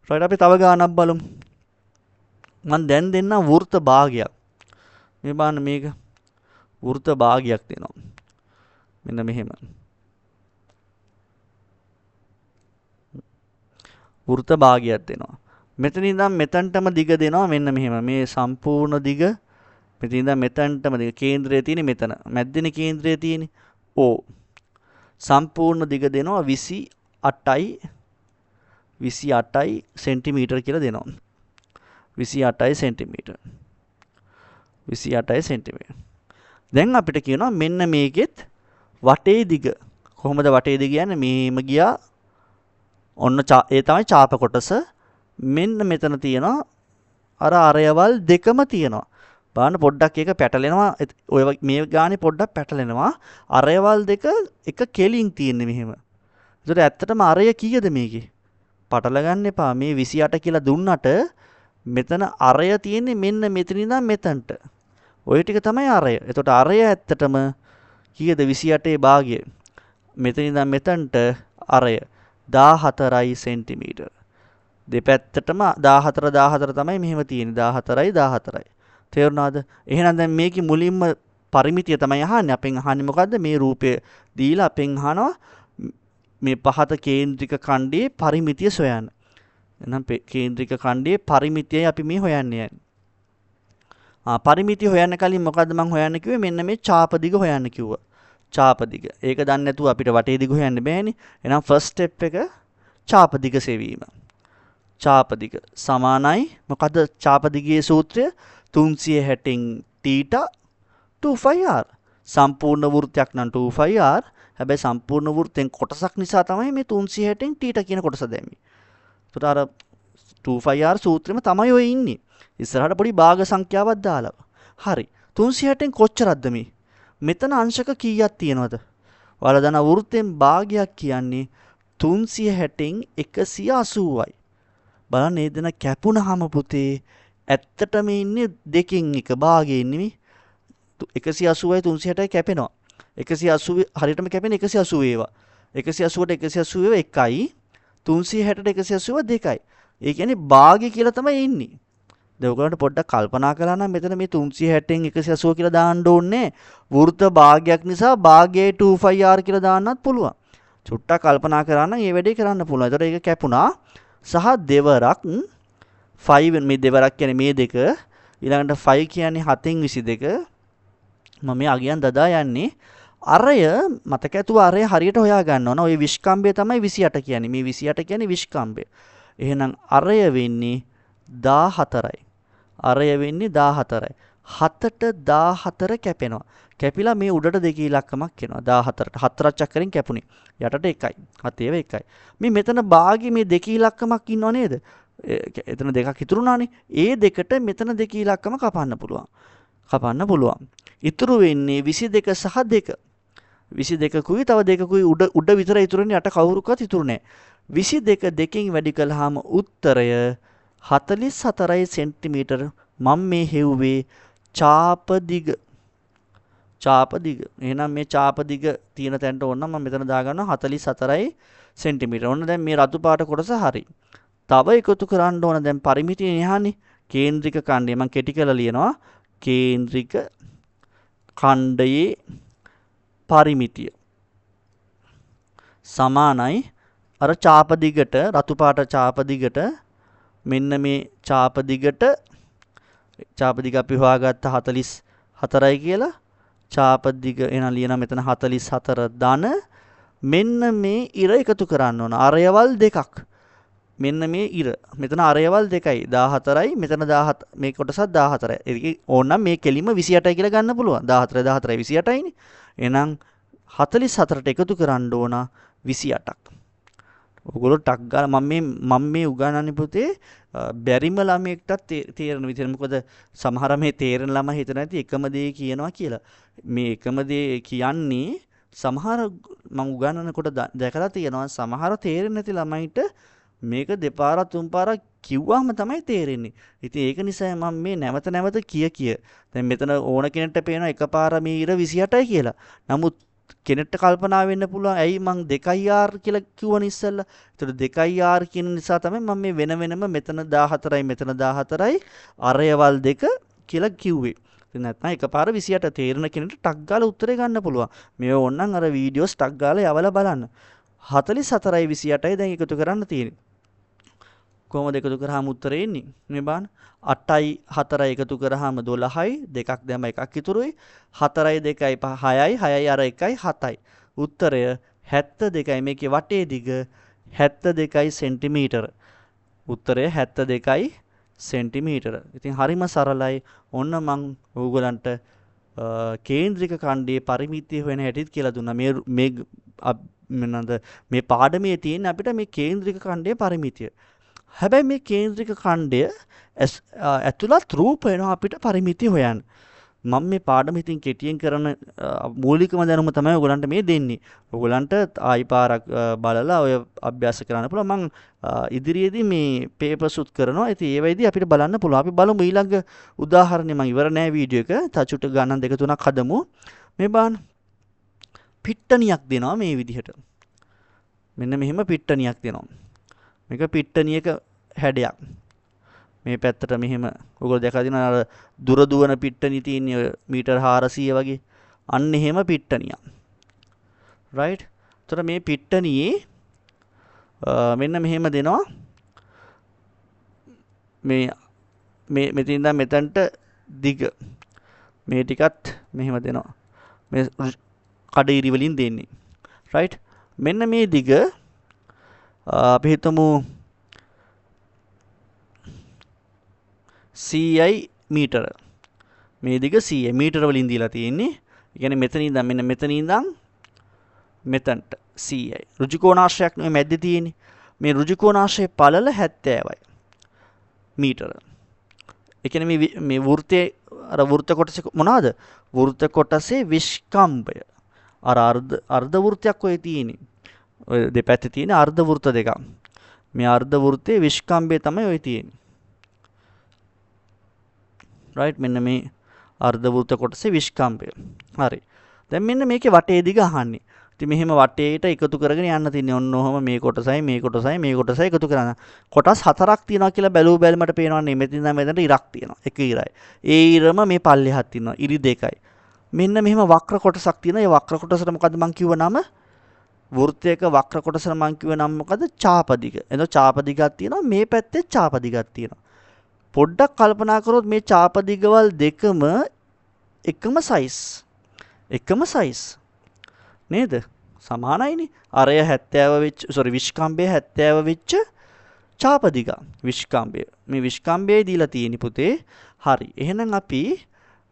රයිට් අපි තව ගානක් බලමු. මම දැන් දෙන්නම් වෘත්ත භාගයක්. මේ බලන්න මේක වෘත්ත භාගයක් දෙනවා. මෙන්න මෙහෙම. වෘත්ත භාගයක් දෙනවා. මෙතන ඉඳන් මෙතනටම දිග දෙනවා මෙන්න මෙහෙම. මේ සම්පූර්ණ දිග මෙතන ඉඳන් මෙතනටම දිග කේන්ද්‍රය තියෙන්නේ මෙතන. මැද්දේනේ කේන්ද්‍රය තියෙන්නේ. ඕ. සම්පූර්ණ දිග දෙනවා 28යි සෙන්ටිමීටර කියලා දෙනවා. 28යි සෙන්ටිමීටර. 28යි සෙන්ටිමීටර. දැන් අපිට කියනවා මෙන්න මේකෙත් වටේ දිග. කොහොමද වටේ දිග කියන්නේ? මෙහෙම ගියා. ඔන්න ඒ තමයි චාප කොටස. මෙන්න මෙතන තියෙනවා අර අරයවල් දෙකම තියෙනවා. බලන්න පොඩ්ඩක් ඒක පැටලෙනවා. ඔය මේ ගානේ පොඩ්ඩක් පැටලෙනවා. අරයවල් දෙක එක කෙලින් තියෙන්නේ මෙහෙම. ඒතර ඇත්තටම අරය කීයද මේකේ? පටල ගන්න එපා. මේ 28 කියලා දුන්නට මෙතන අරය තියෙන්නේ මෙන්න මෙතන ඉඳන් මෙතනට. ওই ටික තමයි අරය. එතකොට අරය ඇත්තටම කීයද? 28 භාගය. මෙතන ඉඳන් මෙතනට අරය 14යි සෙන්ටිමීටර. දෙපැත්තටම 14 තමයි මෙහෙම තියෙන්නේ. 14යි 14යි. තේරුණාද? එහෙනම් දැන් මේකේ මුලින්ම පරිමිතිය තමයි අහන්නේ. අපෙන් අහන්නේ මොකද්ද? මේ රූපය දීලා අපෙන් අහනවා මේ පහත කේන්ද්‍රික ඛණ්ඩයේ පරිමිතිය සොයන්න. එහෙනම් කේන්ද්‍රික ඛණ්ඩයේ පරිමිතියයි අපි මේ හොයන්නේ. පරිමිතිය හොයන්න කලින් මොකද්ද මම හොයන්න කිව්වේ? මෙන්න මේ චාප දිග හොයන්න කිව්වා. චාප දිග. ඒක දන්නේ නැතුව අපිට වටේ දිග හොයන්න බෑනේ. එහෙනම් ෆස්ට් ස්ටෙප් එක චාප දිග සෙවීම. චාප දිග සමානයි මොකද්ද චාප දිගයේ සූත්‍රය? 360න් θ 2πr. සම්පූර්ණ වෘත්තයක් නම් 2πr. හැබැයි සම්පූර්ණ වෘත්තෙන් කොටසක් නිසා තමයි මේ 360න් θ කියන කොටස දැම්මේ. ඒකට අර 2πr සූත්‍රෙම තමයි ඔය ඉන්නේ. ඉස්සරහට පොඩි භාග සංඛ්‍යාවක් දාලා. හරි. 360න් කොච්චරක්ද මේ? මෙතන අංශක කීයක් තියෙනවද? ඔයාලා දන්න වෘත්තෙන් භාගයක් කියන්නේ 360න් 180යි. බලන්න මේ දෙන කැපුණාම පුතේ ඇත්තටම ඉන්නේ දෙකෙන් එක භාගයේ නෙමෙයි. 180යි 360යි කැපෙනවා. 180 හරියටම කැපෙන 180 ඒවා. 180ට 180 එකයි. 360ට 180 දෙකයි. ඒ කියන්නේ භාගය කියලා තමයි ඉන්නේ. දැන් ඔයගොල්ලන්ට පොඩ්ඩක් කල්පනා කළා නම් මෙතන මේ 360න් 180 කියලා දාන්න ඕනේ වෘත්ත භාගයක් නිසා භාගයේ 2πr කියලා දාන්නත් පුළුවන්. චුට්ටක් කල්පනා කරා නම් මේ වැඩේ කරන්න පුළුවන්. ඒතකොට ඒක කැපුණා සහ දෙවරක් 5 මේ දෙවරක් කියන්නේ මේ දෙක ඊළඟට 5 කියන්නේ 7න් 22 මම මේ අගයන් දදා යන්නේ අරය මතක ඇතුව අරය හරියට හොයා ගන්න ඕන. ওই විස්කම්භය තමයි 28 කියන්නේ. මේ 28 කියන්නේ විස්කම්භය. එහෙනම් අරය වෙන්නේ 14යි. අරය වෙන්නේ 14යි. 7ට 14 කැපෙනවා. කැපිලා මේ උඩට දෙක ඉලක්කමක් එනවා. 14ට 4ක් චක්කරෙන් කැපුණේ. යටට 1යි. 7 1යි. මේ මෙතන භාගයේ මේ දෙක ඉලක්කමක් ඉන්නව නේද? එතන දෙකක් ඉතුරුනානේ. ඒ දෙකට මෙතන දෙක ඉලක්කම කපන්න පුළුවන්. ඉතුරු වෙන්නේ 22 සහ 2. 22කුයි තව 2කුයි උඩ විතරයි ඉතුරුනේ යට කවුරුකවත් ඉතුරු නැහැ. 22 දෙකෙන් වැඩි කළාම උත්තරය 44 සෙන්ටිමීටර. මම මේ හෙව්වේ චාප දිග. චාප දිග. එහෙනම් මේ චාප දිග තියෙන තැනට ඕන නම් මම මෙතන දාගන්නවා 44 සෙන්ටිමීටර. ඔන්න දැන් මේ රතු පාට කොටස හරි. තව එකතු කරන්න ඕන දැන් පරිමිතිය එහානේ. කේන්ද්‍රික ඛණ්ඩය මම කෙටි කරලා ලියනවා. කේන්ද්‍රික ඛණ්ඩයේ පරිමිතිය සමානයි අර චාප දිගට රතු පාට චාප දිගට මෙන්න මේ චාප දිගට චාප දිග අපි හොයාගත්ත 44යි කියලා චාප දිග එන ලියන මෙතන 44 ධන මෙන්න මේ ඉර එකතු කරන්න ඕන අරයවල් දෙකක් මෙන්න මේ ඉර මෙතන අරයවල් දෙකයි 14යි මෙතන 17 මේ කොටසත් 14යි ඒක ඕනනම් මේ කෙලිම 28යි කියලා ගන්න පුළුවන් 14 14යි 28යිනේ එහෙනම් 44ට එකතු කරන්න ඕන 28ක් ඔයගොල්ලෝ ටක් ගාලා මම මේ උගන්වන්නේ පුතේ බැරිම ළමයෙක්ටත් තේරෙන විදිහට මොකද සමහර මේ තේරෙන ළමයි හිතන ඇති එකම දේ කියනවා කියලා මේ එකම දේ කියන්නේ සමහර මම උගන්වනකොට දැකලා තියෙනවා සමහර තේරෙන්නේ නැති ළමයිට මේක දෙපාරක් තුන් පාරක් කිව්වම තමයි තේරෙන්නේ. ඉතින් ඒක නිසා මම මේ නැවත නැවත කිය දැන් මෙතන ඕන කෙනෙක්ට පේනවා එකපාර මේ ඉර 28යි කියලා. නමුත් කෙනෙක්ට කල්පනා වෙන්න පුළුවන් ඇයි මං 2r කියලා කිව්වනේ ඉස්සෙල්ලා. ඒතර 2r කියන නිසා තමයි මම මේ වෙනම මෙතන 14යි මෙතන 14යි අරයවල් දෙක කියලා කිව්වේ. ඉතින් නැත්නම් එකපාර 28 තේරෙන කෙනෙක්ට ටක් ගාලා උත්තරේ ගන්න පුළුවන්. මේ ඕනනම් අර වීඩියෝස් ටක් ගාලා යවලා බලන්න. 44යි 28යි දැන් එකතු කරන්න තියෙන්නේ. කොහොමද එකතු කරාම උත්තරේ එන්නේ? මේ බලන්න. 8යි 4යි එකතු කරාම 12යි දෙකක් දැම එකක් ඉතුරුයි. 4යි 2යි 6යි 6යි අර 1යි 7යි. උත්තරය 72යි මේකේ වටේ දිග 72යි සෙන්ටිමීටර. උත්තරය 72යි සෙන්ටිමීටර. ඉතින් හරිම සරලයි. ඔන්න මං ඕගලන්ට කේන්ද්‍රික ඛණ්ඩයේ පරිමිතිය හොයන හැටිත් කියලා දුන්නා. මේ පාඩමේ තියෙන අපිට මේ කේන්ද්‍රික ඛණ්ඩයේ පරිමිතිය. හැබැයි මේ කේන්ද්‍රික ඛණ්ඩය ඇතුළත් රූප වෙනවා අපිට පරිමිතිය හොයන්න. මම මේ පාඩම ඉතින් කෙටියෙන් කරන මූලිකම දැනුම තමයි ඔයගලන්ට මේ දෙන්නේ. ඔයගලන්ට ආයි පාරක් බලලා ඔය අභ්‍යාස කරන්න පුළුවන්. මම ඉදිරියේදී මේ පේපර්ස් උත් කරනවා. ඉතින් ඒ වෙයිදී අපිට බලන්න පුළුවන්. අපි බලමු ඊළඟ උදාහරණය මම ඉවර නෑ වීඩියෝ එක. තචුට ගණන් දෙක තුනක් හදමු. මේ බලන්න. පිට්ටනියක් දෙනවා මේ විදිහට. මෙන්න මෙහෙම පිට්ටනියක් දෙනවා. මේක පිට්ටනියක හැඩයක්. මේ පැත්තට මෙහෙම ඔයගොල්ලෝ දැකලා තියෙනවා අර දුර දුවන පිට්ටනිය තියෙන මීටර් 400 වගේ. අන්න එහෙම පිට්ටනියක්. රයිට්. එතකොට මේ පිට්ටනියේ මෙන්න මෙහෙම දෙනවා. මේ මෙතන ඉඳන් මෙතනට දිග. මේ ටිකත් මෙහෙම දෙනවා. මේ කඩිරි වලින් දෙන්නේ. රයිට්. මෙන්න මේ දිග අපි හිතමු 100යි මීටර. මේ දිග 100 මීටර වලින් දීලා තියෙන්නේ. ඒ කියන්නේ මෙතන ඉඳන් මෙන්න මෙතන ඉඳන් මෙතනට 100යි. ඍජු කෝණාශ්‍රයක් නෙමෙයි මැද්දේ තියෙන්නේ. මේ ඍජු කෝණාශ්‍රයේ පළල 70යි මීටර. ඒ කියන්නේ මේ වෘත්තයේ අර වෘත්ත කොටස මොනවාද? වෘත්ත කොටසේ විස්කම්භය. අර අර්ධ වෘත්තයක් ඔය තියෙන්නේ. ඔය දෙපැත්තේ තියෙන අර්ධ වෘත්ත දෙකක්. මේ අර්ධ වෘත්තයේ විස්කම්භය තමයි ඔය තියෙන්නේ. රයිට් මෙන්න මේ අර්ධ වෘත්ත කොටසේ විස්කම්භය. හරි. දැන් මෙන්න මේකේ වටේ දිග අහන්නේ. ඉතින් මෙහෙම වටේට එකතු කරගෙන යන්න තියෙන්නේ. ඔන්න ඔහම මේ කොටසයි මේ කොටසයි මේ කොටසයි එකතු කරන්න. කොටස් 4ක් තියෙනවා කියලා බැලුවට පේනවා නේ. මෙතන ඉඳන් මෙතනට ඉරක් තියෙනවා. එක ඉරයි. ඒ ඉරම මේ පල්ලෙහාත් තියෙනවා. ඉරි දෙකයි. මෙන්න මෙහෙම වක්‍ර කොටසක් තියෙනවා. ඒ වක්‍ර කොටසට මොකද්ද මං කිව්ව නම? වෘත්තයක වක්‍ර කොටසට මං කිව්ව නම මොකද්ද? චාපදිග. එතකොට චාපදිගක් තියෙනවා. මේ පැත්තේ චාපදිගක් තියෙනවා. පොඩ්ඩක් කල්පනා කරොත් මේ චාපදිගවල් දෙකම එකම සයිස්. එකම සයිස්. නේද? සමානයිනේ. අරය 70 වෙච්ච විස්කම්භය 70 වෙච්ච චාපදිග. විස්කම්භය. මේ විස්කම්භයයි දීලා තියෙන්නේ පුතේ. හරි. එහෙනම් අපි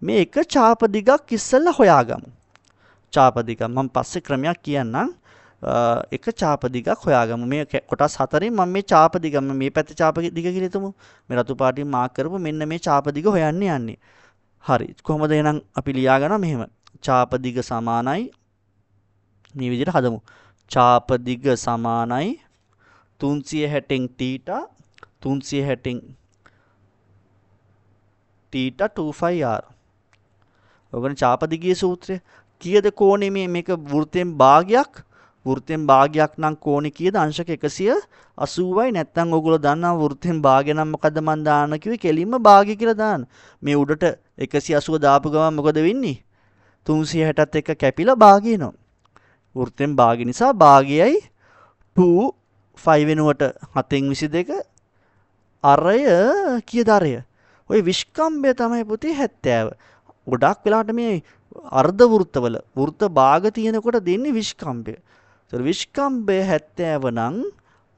මේ එක චාපදිගක් ඉස්සෙල්ලා හොයාගමු. චාපදිග මම පස්සේ ක්‍රමයක් කියන්නම්. එක චාපදිගක් හොයාගමු. මේ කොටස් 4න් මම මේ චාපදිග මේ පැත්තේ චාපදිග කියලා හිතමු. මේ රතු පාටින් මාක් කරපු මෙන්න මේ චාපදිග හොයන්න යන්නේ. හරි. කොහොමද එහෙනම් අපි ලියා ගන්නවා මෙහෙම. චාපදිග සමානයි මේ විදිහට හදමු. චාප දිග සමානයි 360න් තීටා 360න් තීටා 2πr. ඔගන චාප දිගයේ සූත්‍රය. කීයද කෝණේ මේක වෘත්තයෙන් භාගයක්. වෘත්තයෙන් භාගයක් නම් කෝණේ කීයද? අංශක 180යි. නැත්නම් ඔයගොල්ලෝ දන්නවා වෘත්තයෙන් භාගය නම් මොකද්ද මන් දාන්න කිව්වේ? කෙලින්ම භාගය කියලා දාන්න. මේ උඩට 180 දාපු ගමන් මොකද වෙන්නේ? 360ත් එක්ක කැපිලා භාගය එනවා. වෘත්තයෙන් භාගය නිසා භාගයයි 2 5 වෙනුවට 7න් 22 අරය කීයද අරය? ඔය විස්කම්භය තමයි පුතේ 70. ගොඩක් වෙලාවට මේ අර්ධ වෘත්තවල වෘත්ත භාග තියෙනකොට දෙන්නේ විස්කම්භය. ඒතර විස්කම්භය 70 නම්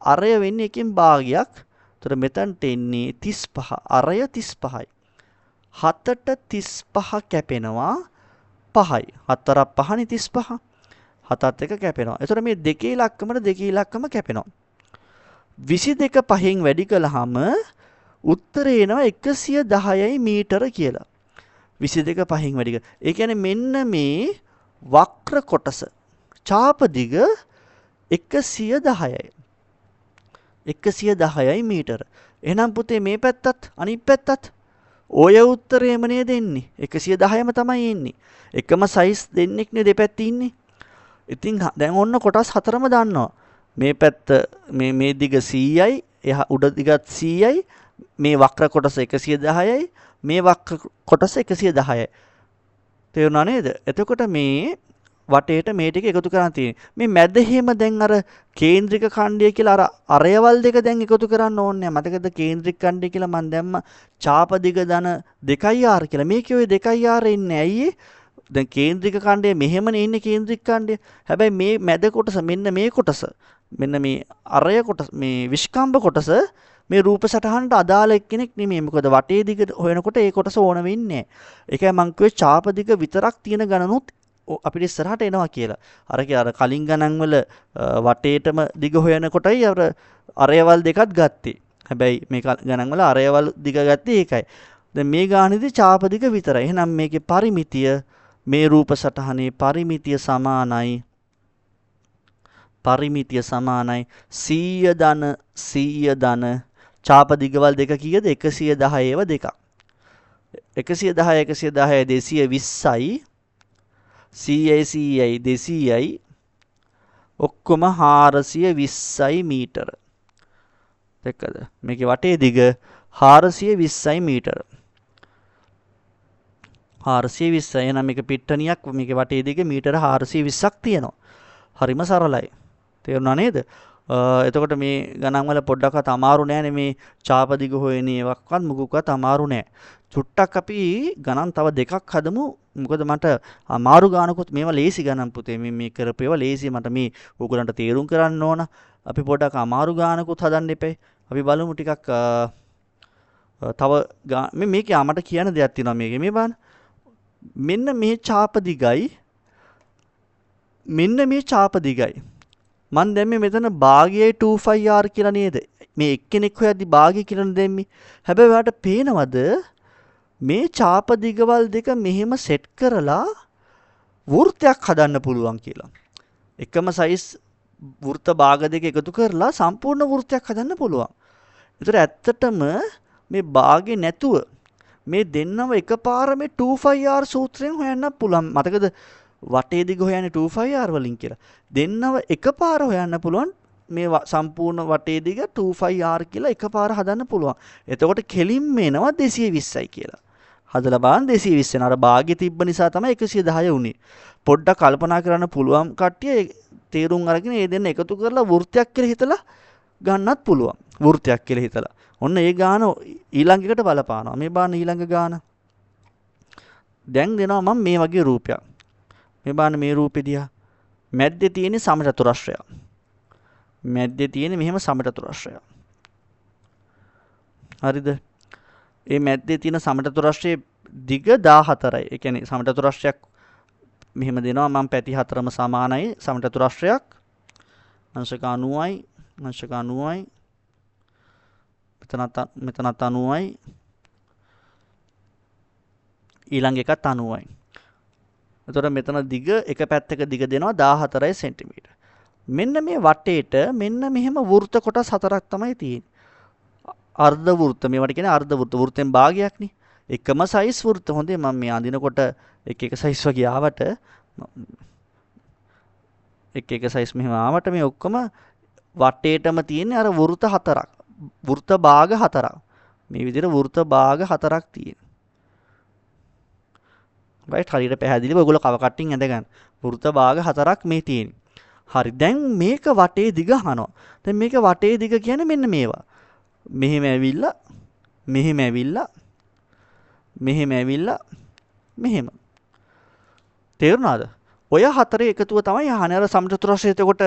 අරය වෙන්නේ එකකින් භාගයක්. ඒතර මෙතනට එන්නේ 35. අරය 35යි. 7ට 35 කැපෙනවා 5යි. 4ක් 5නේ 35. 7ත් එක කැපෙනවා. ඒතර මේ දෙකේ ඉලක්කමට දෙකේ ඉලක්කම කැපෙනවා. 22 5න් වැඩි කළාම උත්තරේ එනවා 110යි මීටර කියලා. 22 5න් වැඩි කර. ඒ කියන්නේ මෙන්න මේ වක්‍ර කොටස චාප දිග 110යි. 110යි මීටර. එහෙනම් පුතේ මේ පැත්තත් අනිත් පැත්තත් ඔය උත්තරේම නේද එන්නේ. 110ම තමයි එන්නේ. එකම සයිස් දෙන්නෙක් නේ දෙපැත්තේ ඉන්නේ. ඉතින් දැන් ඔන්න කොටස් හතරම දන්නවා. මේ පැත්ත මේ දිග 100යි, එහා උඩ දිගත් 100යි, මේ වක්‍ර කොටස 110යි, මේ වක්‍ර කොටස 110යි. තේරුණා නේද? එතකොට මේ වටේට මේ ටික එකතු කරන් තියෙන්නේ. මේ මැද හැම දැන් අර කේන්ද්‍රික ඛණ්ඩය කියලා අර අරයවල් දෙක දැන් එකතු කරන්න ඕනේ. මතකද කේන්ද්‍රික ඛණ්ඩය කියලා මම දැම්ම චාප දිග ධන 2r කියලා. මේකේ ඔය 2r එන්නේ ඇයි? දැන් කේන්ද්‍රික ඛණ්ඩය මෙහෙමනේ ඉන්නේ කේන්ද්‍රික ඛණ්ඩය. හැබැයි මේ මැද කොටස මෙන්න මේ කොටස මෙන්න මේ අරය කොටස මේ විස්කම්භ කොටස මේ රූප සටහනට අදාළ එක්කෙනෙක් නෙමෙයි. මොකද වටේ දිග හොයනකොට ඒ කොටස ඕන වෙන්නේ නැහැ. ඒකයි මං කිව්වේ චාප දිග විතරක් තියෙන ගණනුත් අපිට ඉස්සරහට එනවා කියලා. අර කලින් ගණන් වල වටේටම දිග හොයනකොටයි අරයවල් දෙකත් ගත්තේ. හැබැයි මේ ගණන් වල අරයවල් දිග ගත්තේ ඒකයි. දැන් මේ ගානේදී චාප දිග විතරයි. එහෙනම් මේකේ පරිමිතිය මේ රූප සටහනේ පරිමිතිය සමානයි 100 ධන චාප දිගවල් දෙක කීයද? 110 ඒව දෙකක්. 110 220යි 100යි 200යි ඔක්කොම 420යි මීටර. දෙකද? මේකේ වටේ දිග 420යි මීටර. 420. එහෙනම් මේක පිට්ටනියක් මේකේ වටේ දිග මීටර 420ක් තියෙනවා. හරිම සරලයි. තේරුණා නේද? එතකොට මේ ගණන් වල පොඩ්ඩක්වත් අමාරු නෑනේ මේ චාප දිග හොයන ඒවක්වත් මුකුක්වත් අමාරු නෑ. චුට්ටක් අපි ගණන් තව දෙකක් හදමු. මොකද මට අමාරු ගානකුත් මේවා ලේසි ගණන් පුතේ. මේ කරපේවා ලේසි. මට මේ ඕගලන්ට තේරුම් කරන්න ඕන. අපි පොඩ්ඩක් අමාරු ගානකුත් හදන්න එපේ. අපි බලමු ටිකක් තව මේකේ මට කියන්න දෙයක් තියෙනවා මේකේ. මේ බලන්න. මෙන්න මේ චාප දිගයි මෙන්න මේ චාප දිගයි මන් දැම්මේ මෙතන භාගයයි 2πr කියලා නේද? මේ එක්කෙනෙක් හොයද්දි භාගය කියලා දෙන්නේ. හැබැයි ඔයාලට පේනවද මේ චාප දිගවල් දෙක මෙහෙම සෙට් කරලා වෘත්තයක් හදන්න පුළුවන් කියලා. එකම සයිස් වෘත්ත භාග දෙක එකතු කරලා සම්පූර්ණ වෘත්තයක් හදන්න පුළුවන්. ඒතර ඇත්තටම මේ භාගේ නැතුව මේ දෙන්නම එකපාර මේ 2πr සූත්‍රයෙන් හොයන්න පුළුවන්. මතකද වටේ දිග හොයන්නේ 2πr වලින් කියලා. දෙන්නව එකපාර හොයන්න පුළුවන්. මේ සම්පූර්ණ වටේ දිග 2πr කියලා එකපාර හදන්න පුළුවන්. එතකොට කෙලින්ම එනවා 220යි කියලා. හදලා බලන්න 220 වෙන. අර භාගය තිබ්බ නිසා තමයි 110 වුනේ. පොඩ්ඩක් කල්පනා කරන්න පුළුවන් කට්ටිය තේරුම් අරගෙන ඒ දෙන්න එකතු කරලා වෘත්තයක් කියලා හිතලා ගන්නත් පුළුවන්. වෘත්තයක් කියලා හිතලා. ඔන්න ඒ ගාන ඊළඟ එකට බලපානවා. මේ බාන ඊළඟ ගාන. දැන් දෙනවා මම මේ වගේ රූපයක්. මේ බාන මේ රූපෙ දිහා මැද්දේ තියෙන සමචතුරස්‍රය. මැද්දේ තියෙන මෙහෙම සමචතුරස්‍රය. හරිද? මේ මැද්දේ තියෙන සමචතුරස්‍රයේ දිග 14යි. ඒ කියන්නේ සමචතුරස්‍රයක් මෙහෙම දෙනවා මම පැති හතරම සමානයි සමචතුරස්‍රයක්. අංශක 90යි අංශක 90යි මෙතනත් 90යි ඊළඟ එකත් 90යි. එතකොට මෙතන දිග එක පැත්තක දිග දෙනවා 14 සෙන්ටිමීටර. මෙන්න මේ වටේට මෙන්න මෙහෙම වෘත්ත කොටස් හතරක් තමයි තියෙන්නේ. අර්ධ වෘත්ත මේවට කියන්නේ අර්ධ වෘත්ත. වෘත්තෙන් භාගයක්නේ. එකම සයිස් වෘත්ත. හොඳේ මම මේ අඳිනකොට එක සයිස් වගේ ආවට එක සයිස් මෙහෙම ආවට මේ ඔක්කොම වටේටම තියෙන්නේ අර වෘත්ත හතරක්. වෘත්ත භාග හතරක්. මේ විදිහට වෘත්ත භාග හතරක් තියෙනවා. රයිට් හරියට පැහැදිලිව ඔයගොල්ලෝ කව කට්ටින් ඇඳගන්න. වෘත්ත භාග හතරක් මේ තියෙන්නේ. හරි දැන් මේක වටේ දිග අහනවා. දැන් මේක වටේ දිග කියන්නේ මෙන්න මේවා. මෙහෙම ඇවිල්ලා මෙහෙම ඇවිල්ලා මෙහෙම ඇවිල්ලා මෙහෙම. තේරුණාද? ඔය හතරේ එකතුව තමයි අහන්නේ. අර සමචතුරස්‍රය එතකොට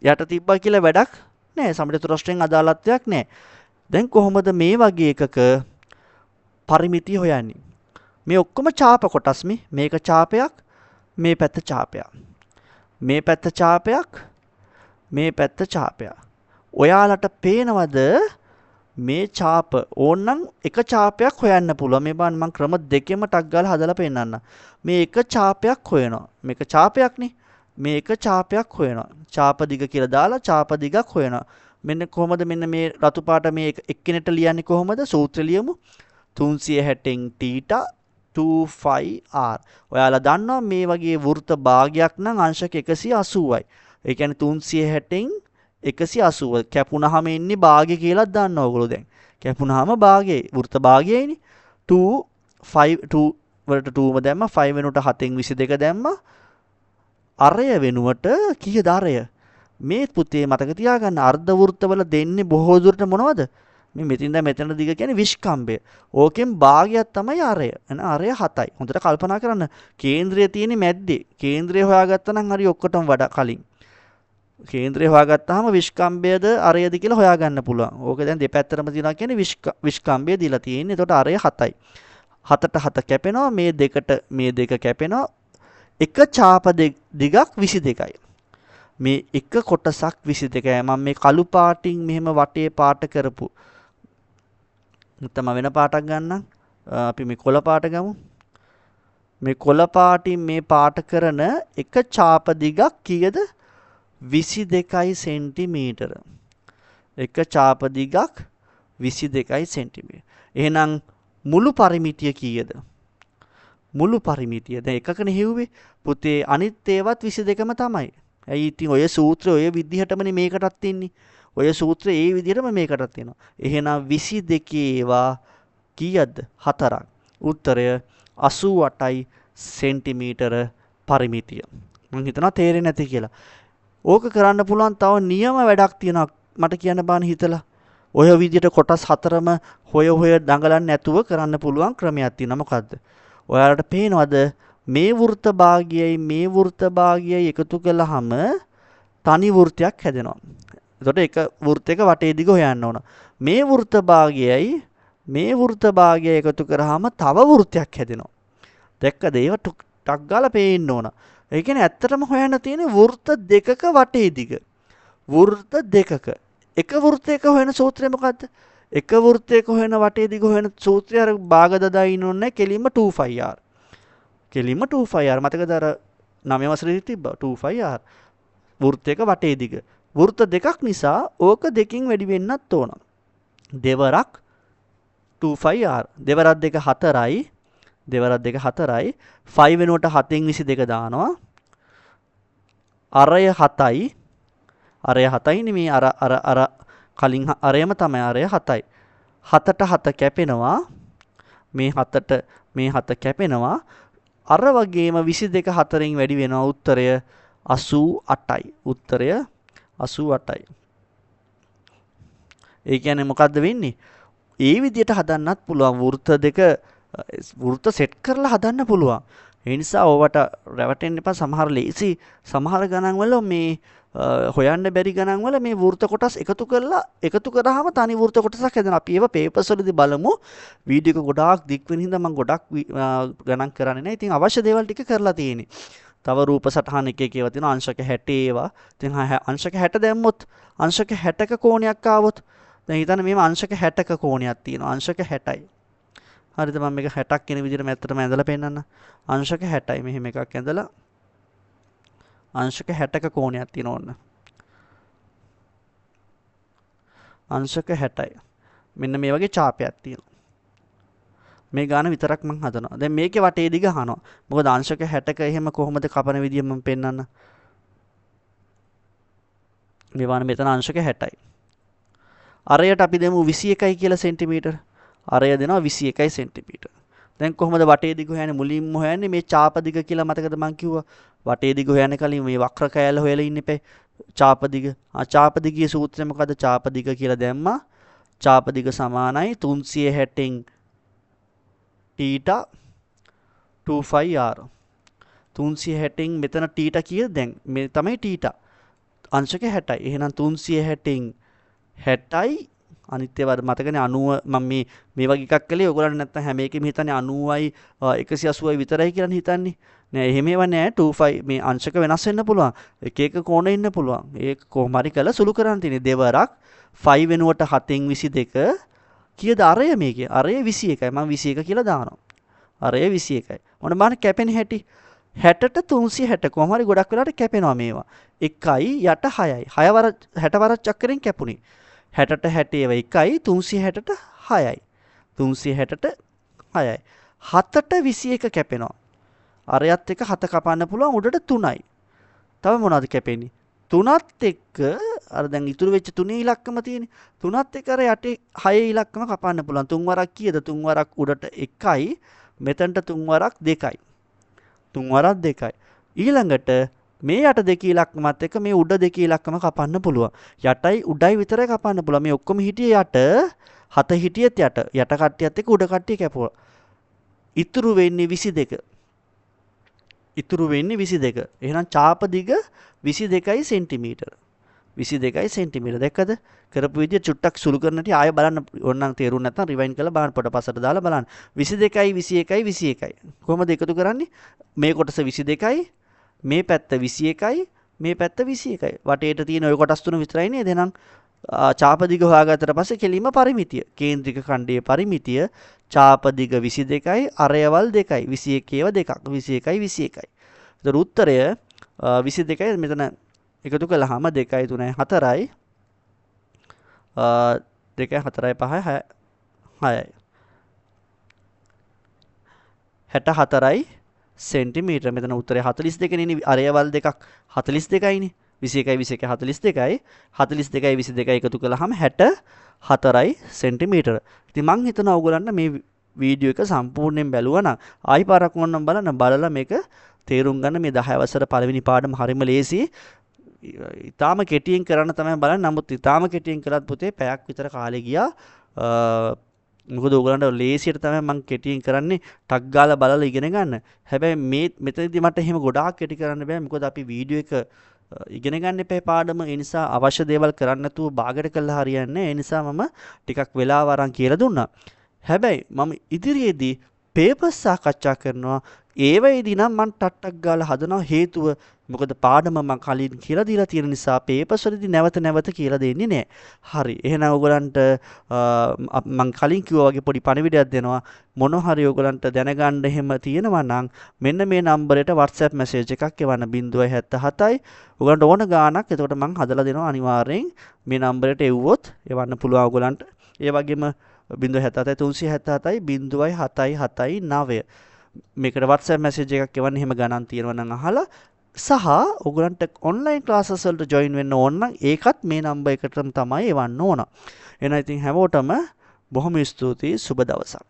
යට තිබ්බා කියලා වැඩක් නෑ. සමචතුරස්‍රයෙන් අදාළත්වයක් නෑ. දැන් කොහොමද මේ වගේ එකක පරිමිතිය හොයන්නේ? මේ ඔක්කොම ඡාප කොටස් මේක ඡාපයක්, මේ පැත්ත ඡාපයක්. මේ පැත්ත ඡාපයක්, මේ පැත්ත ඡාපයක්. ඔයාලට පේනවද මේ ඡාප ඕනනම් එක ඡාපයක් හොයන්න පුළුවන්. මේ බලන්න මම ක්‍රම දෙකෙම ටක් ගාලා හදලා පෙන්නන්න. මේ එක ඡාපයක් හොයනවා. මේක ඡාපයක්නේ. මේ එක ඡාපයක් හොයනවා. ඡාප දිග කියලා දාලා ඡාප දිගක් හොයනවා. මෙන්න කොහොමද මෙන්න මේ රතු පාට මේ එක්කෙනෙට ලියන්නේ කොහොමද? සූත්‍රය ලියමු. 360න් θ 25r. ඔයාලා දන්නවා මේ වගේ වෘත්ත භාගයක් නම් අංශක 180යි. ඒ කියන්නේ 360න් 180 කැපුණාම එන්නේ භාගය කියලා දන්නවා ඔයගොල්ලෝ දැන්. කැපුණාම භාගයයි වෘත්ත භාගයයිනේ. 2 5 2 වලට 2ම දැම්මා 5 වෙනුවට 7න් 22 දැම්මා. අරය වෙනුවට කීයද අරය? මේ පුතේ මතක තියාගන්න අර්ධ වෘත්තවල දෙන්නේ බොහෝ දුරට මොනවද? මේ මෙතින්ද මෙතන දිග කියන්නේ විස්කම්භය. ඕකෙන් භාගයක් තමයි අරය. එන අරය 7යි. හොඳට කල්පනා කරන්න. කේන්ද්‍රය තියෙන්නේ මැද්දේ. කේන්ද්‍රය හොයාගත්තා නම් හරි ඔක්කොටම වඩා කලින්. කේන්ද්‍රය හොයාගත්තාම විස්කම්භයද අරයද කියලා හොයාගන්න පුළුවන්. ඕක දැන් දෙපැත්තටම තියනවා කියන්නේ විස්කම්භය දීලා තියෙන්නේ. එතකොට අරය 7යි. 7ට 7 කැපෙනවා. මේ දෙකට මේ දෙක කැපෙනවා. එක ඡාප දිගක් 22යි. මේ එක කොටසක් 22යි. මම මේ කළු පාටින් මෙහෙම වටේ පාට කරපු නැත්නම් වෙන පාටක් ගන්නම්. අපි මේ කොළ පාට ගමු. මේ කොළ පාටින් මේ පාට කරන එක ඡාප දිගක් කීයද? 22යි සෙන්ටිමීටර. එක ඡාප දිගක් 22යි සෙන්ටිමීටර. එහෙනම් මුළු පරිමිතිය කීයද? මුළු පරිමිතිය දැන් එකකනේ හෙව්වේ. පුතේ අනිත් ඒවත් 22ම තමයි. ඇයි ඉතින් ඔය සූත්‍රය ඔය විදිහටමනේ මේකටත් තින්නේ. ඔය සූත්‍රය ඒ විදිහටම මේකටත් තියෙනවා. එහෙනම් 22 ඒවා කීයද? 4ක්. උත්තරය 88යි සෙන්ටිමීටර පරිමිතිය. මම හිතනවා තේරෙන්නේ නැති කියලා. ඕක කරන්න පුළුවන් තව නියම වැඩක් තියෙනවා මට කියන්න බාන හිතලා. ඔය විදිහට කොටස් 4ම හොය දඟලන්න නැතුව කරන්න පුළුවන් ක්‍රමයක් තියෙනවා. මොකද්ද? ඔයාලට පේනවද මේ වෘත්ත භාගයයි මේ වෘත්ත භාගයයි එකතු කළාම තනි වෘත්තයක් හැදෙනවා. එතකොට එක වෘත්තයක වටේ දිග හොයන්න ඕන. මේ වෘත්ත භාගයයි මේ වෘත්ත භාගයයි එකතු කරාම තව වෘත්තයක් හැදෙනවා. දැක්කද? ඒව ටක් ගාලා පේන්න ඕන. ඒ කියන්නේ ඇත්තටම හොයන්න තියෙන්නේ වෘත්ත දෙකක වටේ දිග. වෘත්ත දෙකක. එක වෘත්තයක හොයන සූත්‍රය මොකද්ද? එක වෘත්තයක හොයන වටේ දිග හොයන සූත්‍රය අර භාග දදා ඉන්නෝනේ කෙලින්ම 25r. කෙලින්ම 25r. මතකද අර 9 වසරේදී තිබ්බා 25r. වෘත්තයක වටේ දිග. වෘත්ත දෙකක් නිසා ඕක දෙකින් වැඩි වෙන්නත් ඕන. දෙවරක් 25r. දෙවරක් දෙක 4යි. දෙවරක් දෙක 4යි. 5 වෙනුවට 7න් 22 දානවා. අරය 7යි. අරය 7යිනේ මේ අර කලින් අරයම තමයි අරය 7යි. 7ට 7 කැපෙනවා. මේ 7 කැපෙනවා. අර වගේම 22 4න් වැඩි වෙනවා. උත්තරය 88යි. උත්තරය 88යි. ඒ කියන්නේ මොකද්ද වෙන්නේ? ඒ විදිහට හදන්නත් පුළුවන්. වෘත්ත සෙට් කරලා හදන්න පුළුවන්. ඒ නිසා ඕවට රැවටෙන්න එපා. සමහර ලේසි සමහර ගණන් වල මේ හොයන්න බැරි ගණන් වල මේ වෘත්ත කොටස් එකතු කරාම තනි වෘත්ත කොටසක් හැදෙනවා. අපි ඒව පේපර්ස් වලදී බලමු. වීඩියෝ එක ගොඩාක් දික් වෙන හින්දා මම ගොඩක් ගණන් කරන්නේ නැහැ. ඉතින් අවශ්‍ය දේවල් ටික කරලා තියෙන්නේ. තව රූප සටහන් එක ඒවා තියෙනවා. අංශක 60 ඒවා. ඉතින් අංශක 60 දැම්මොත් අංශක 60ක කෝණයක් ආවොත් දැන් හිතන්න මේව අංශක 60ක කෝණයක් තියෙනවා. අංශක 60යි. හරිද? මම මේක 60ක් කියන විදිහට මැත්තටම ඇඳලා පෙන්නන්න. අංශක 60යි මෙහෙම එකක් ඇඳලා අංශක 60ක කෝණයක් තියෙනවා ඔන්න. අංශක 60යි. මෙන්න මේ වගේ ඡාපයක් තියෙනවා. මේ ගාන විතරක් මම හදනවා. දැන් මේකේ වටේ දිග අහනවා. මොකද අංශක 60ක එහෙම කොහොමද කපන විදිය මම පෙන්නන්න. මේ වань මෙතන අංශක 60යි. අරයට අපි දෙමු 21යි කියලා සෙන්ටිමීටර. අරය දෙනවා 21යි සෙන්ටිමීටර. දැන් කොහොමද වටේ දිග හොයන්නේ? මුලින්ම හොයන්නේ මේ ඡාප දිග කියලා මතකද මං කිව්වා. වටේ දිග හොයන්න කලින් මේ වක්‍ර කෑල්ල හොයලා ඉන්න එපා. ඡාප දිග. ඡාප දිගයේ සූත්‍රය මොකද්ද? ඡාප දිග කියලා දැම්මා. ඡාප දිග සමානයි 360න් θ 2πr. 360න් මෙතන θ කීයද? දැන් මේ තමයි θ. අංශක 60යි. එහෙනම් 360න් 60යි අනිත්‍ය වර්ග මතකනේ 90 මම මේ වගේ එකක් කළේ ඔයගොල්ලන්ට නැත්තම් හැම එකෙම හිතන්නේ 90යි 180යි විතරයි කියලා හිතන්නේ. නෑ එහෙම ඒවා නෑ 25 මේ අංශක වෙනස් වෙන්න පුළුවන්. එක එක කෝණ ඉන්න පුළුවන්. ඒක කොහොම හරි කරලා සුළු කරන් තියෙන්නේ. දෙවරක් 5 වෙනුවට 7න් 22 කීයද අරය මේකේ? අරය 21යි. මම 21 කියලා දානවා. අරය 21යි. ඔන්න බලන්න කැපෙන හැටි. 60ට 360 කොහොම හරි ගොඩක් වෙලාට කැපෙනවා මේවා. 1යි යට 6යි. 6 වර 60 වර චක්‍රයෙන් කැපුණේ. 60ට 60 ඒවා 1යි 360ට 6යි. 360ට 6යි. 7ට 21 කැපෙනවා. අරයත් එක 7 කපන්න පුළුවන් උඩට 3යි. තව මොනවද කැපෙන්නේ? 3ත් එක්ක අර දැන් ඉතුරු වෙච්ච 3 ඉලක්කම තියෙන්නේ. 3ත් එක්ක අර යටේ 6 ඉලක්කම කපන්න පුළුවන්. 3 වරක් කීයද? 3 වරක් උඩට 1යි. මෙතනට 3 වරක් 2යි. 3 වරක් 2යි. ඊළඟට මේ යට 2 ඉලක්කමත් එක්ක මේ උඩ 2 ඉලක්කම කපන්න පුළුවන්. යටයි උඩයි විතරයි කපන්න පුළුවන්. මේ ඔක්කොම හිටියේ යට 7 හිටියෙත් යට කට්ටියත් එක්ක උඩ කට්ටිය කැපුවා. ඉතුරු වෙන්නේ 22. ඉතුරු වෙන්නේ 22. එහෙනම් ඡාප දිග 22යි සෙන්ටිමීටර. 22යි සෙන්ටිමීටර. දැක්කද? කරපු විදිය චුට්ටක් සුළු කරන්නටි ආයෙ බලන්න ඕනනම් තේරුම් නැත්නම් රිවයින්ඩ් කරලා බලන්න පොඩ පස්සට දාලා බලන්න. 22යි 21යි 21යි. කොහොමද එකතු කරන්නේ? මේ කොටස 22යි මේ පැත්ත 21යි මේ පැත්ත 21යි. වටේට තියෙන ওই කොටස් තුන විතරයි නේද? එහෙනම් ඡාප දිග හොයාගත්තට පස්සේ කෙලින්ම පරිමිතිය. කේන්ද්‍රික ඛණ්ඩයේ පරිමිතිය ඡාප දිග 22යි අරයවල් 2යි. 21 ඒවා දෙකක්. 21යි 21යි. ඒතර උත්තරය 22යි මෙතන එකතු කළාම 2යි 3යි 4යි 2යි 4යි 5යි 6යි 64යි සෙන්ටිමීටර. මෙතන උත්තරය 42 නේ. අරයවල් දෙකක් 42යිනේ. 21යි 42යි 42යි 22යි එකතු කළාම 64යි සෙන්ටිමීටර. ඉතින් මං හිතනවා ඔයගොල්ලන්ට මේ වීඩියෝ එක සම්පූර්ණයෙන් බැලුවා නම් ආයි පාරක් ඕනනම් බලලා මේක තේරුම් ගන්න. මේ 10 වසර පළවෙනි පාඩම හරිම ලේසි. ඉතාලම කෙටියෙන් කරන්න තමයි බලන්නේ. නමුත් ඉතාලම කෙටියෙන් කළත් පුතේ පැයක් විතර කාලේ ගියා. මොකද ඔයගලන්ට ලේසියට තමයි මම කෙටියෙන් කරන්නේ. ටක් ගාලා බලලා ඉගෙන ගන්න. හැබැයි මේ මෙතනදී මට එහෙම ගොඩාක් කෙටි කරන්න බෑ. මොකද අපි වීඩියෝ එක ඉගෙන ගන්න එපා පාඩම. ඒ නිසා අවශ්‍ය දේවල් කරන්න නැතුව බාගට කළා හරියන්නේ නැහැ. ඒ නිසා මම ටිකක් වෙලාව අරන් කියලා දුන්නා. හැබැයි මම ඉදිරියේදී පේපර්ස් සාකච්ඡා කරනවා. ඒවෙයිදී නම් මම ටට්ටක් ගාලා හදනවා. හේතුව මොකද පාඩම මම කලින් කියලා දීලා තියෙන නිසා පේපර්ස් වලදී නැවත කියලා දෙන්නේ නැහැ. හරි. එහෙනම් ඔයගලන්ට මම කලින් කිව්වා වගේ පොඩි පණිවිඩයක් දෙනවා. මොන හරි ඔයගලන්ට දැනගන්න එහෙම තියෙනවා නම් මෙන්න මේ නම්බරයට WhatsApp message එකක් එවන්න 077යි. ඔයගලන්ට ඕන ගාණක් එතකොට මම හදලා දෙනවා අනිවාර්යෙන්. මේ නම්බරයට එව්වොත් එවන්න පුළුවන් ඔයගලන්ට. ඒ වගේම 077යි 377යි 0779 මේකට WhatsApp message එකක් එවන්න. එහෙම ගණන් තියෙනවා නම් අහලා සහ ඔයගලන්ට ඔන්ලයින් ක්ලාසස් වලට ජොයින් වෙන්න ඕන නම් ඒකත් මේ නම්බර් එකටම තමයි එවන්න ඕන. එහෙනම් ඉතින් හැමෝටම බොහොම ස්තුතියි. සුබ දවසක්.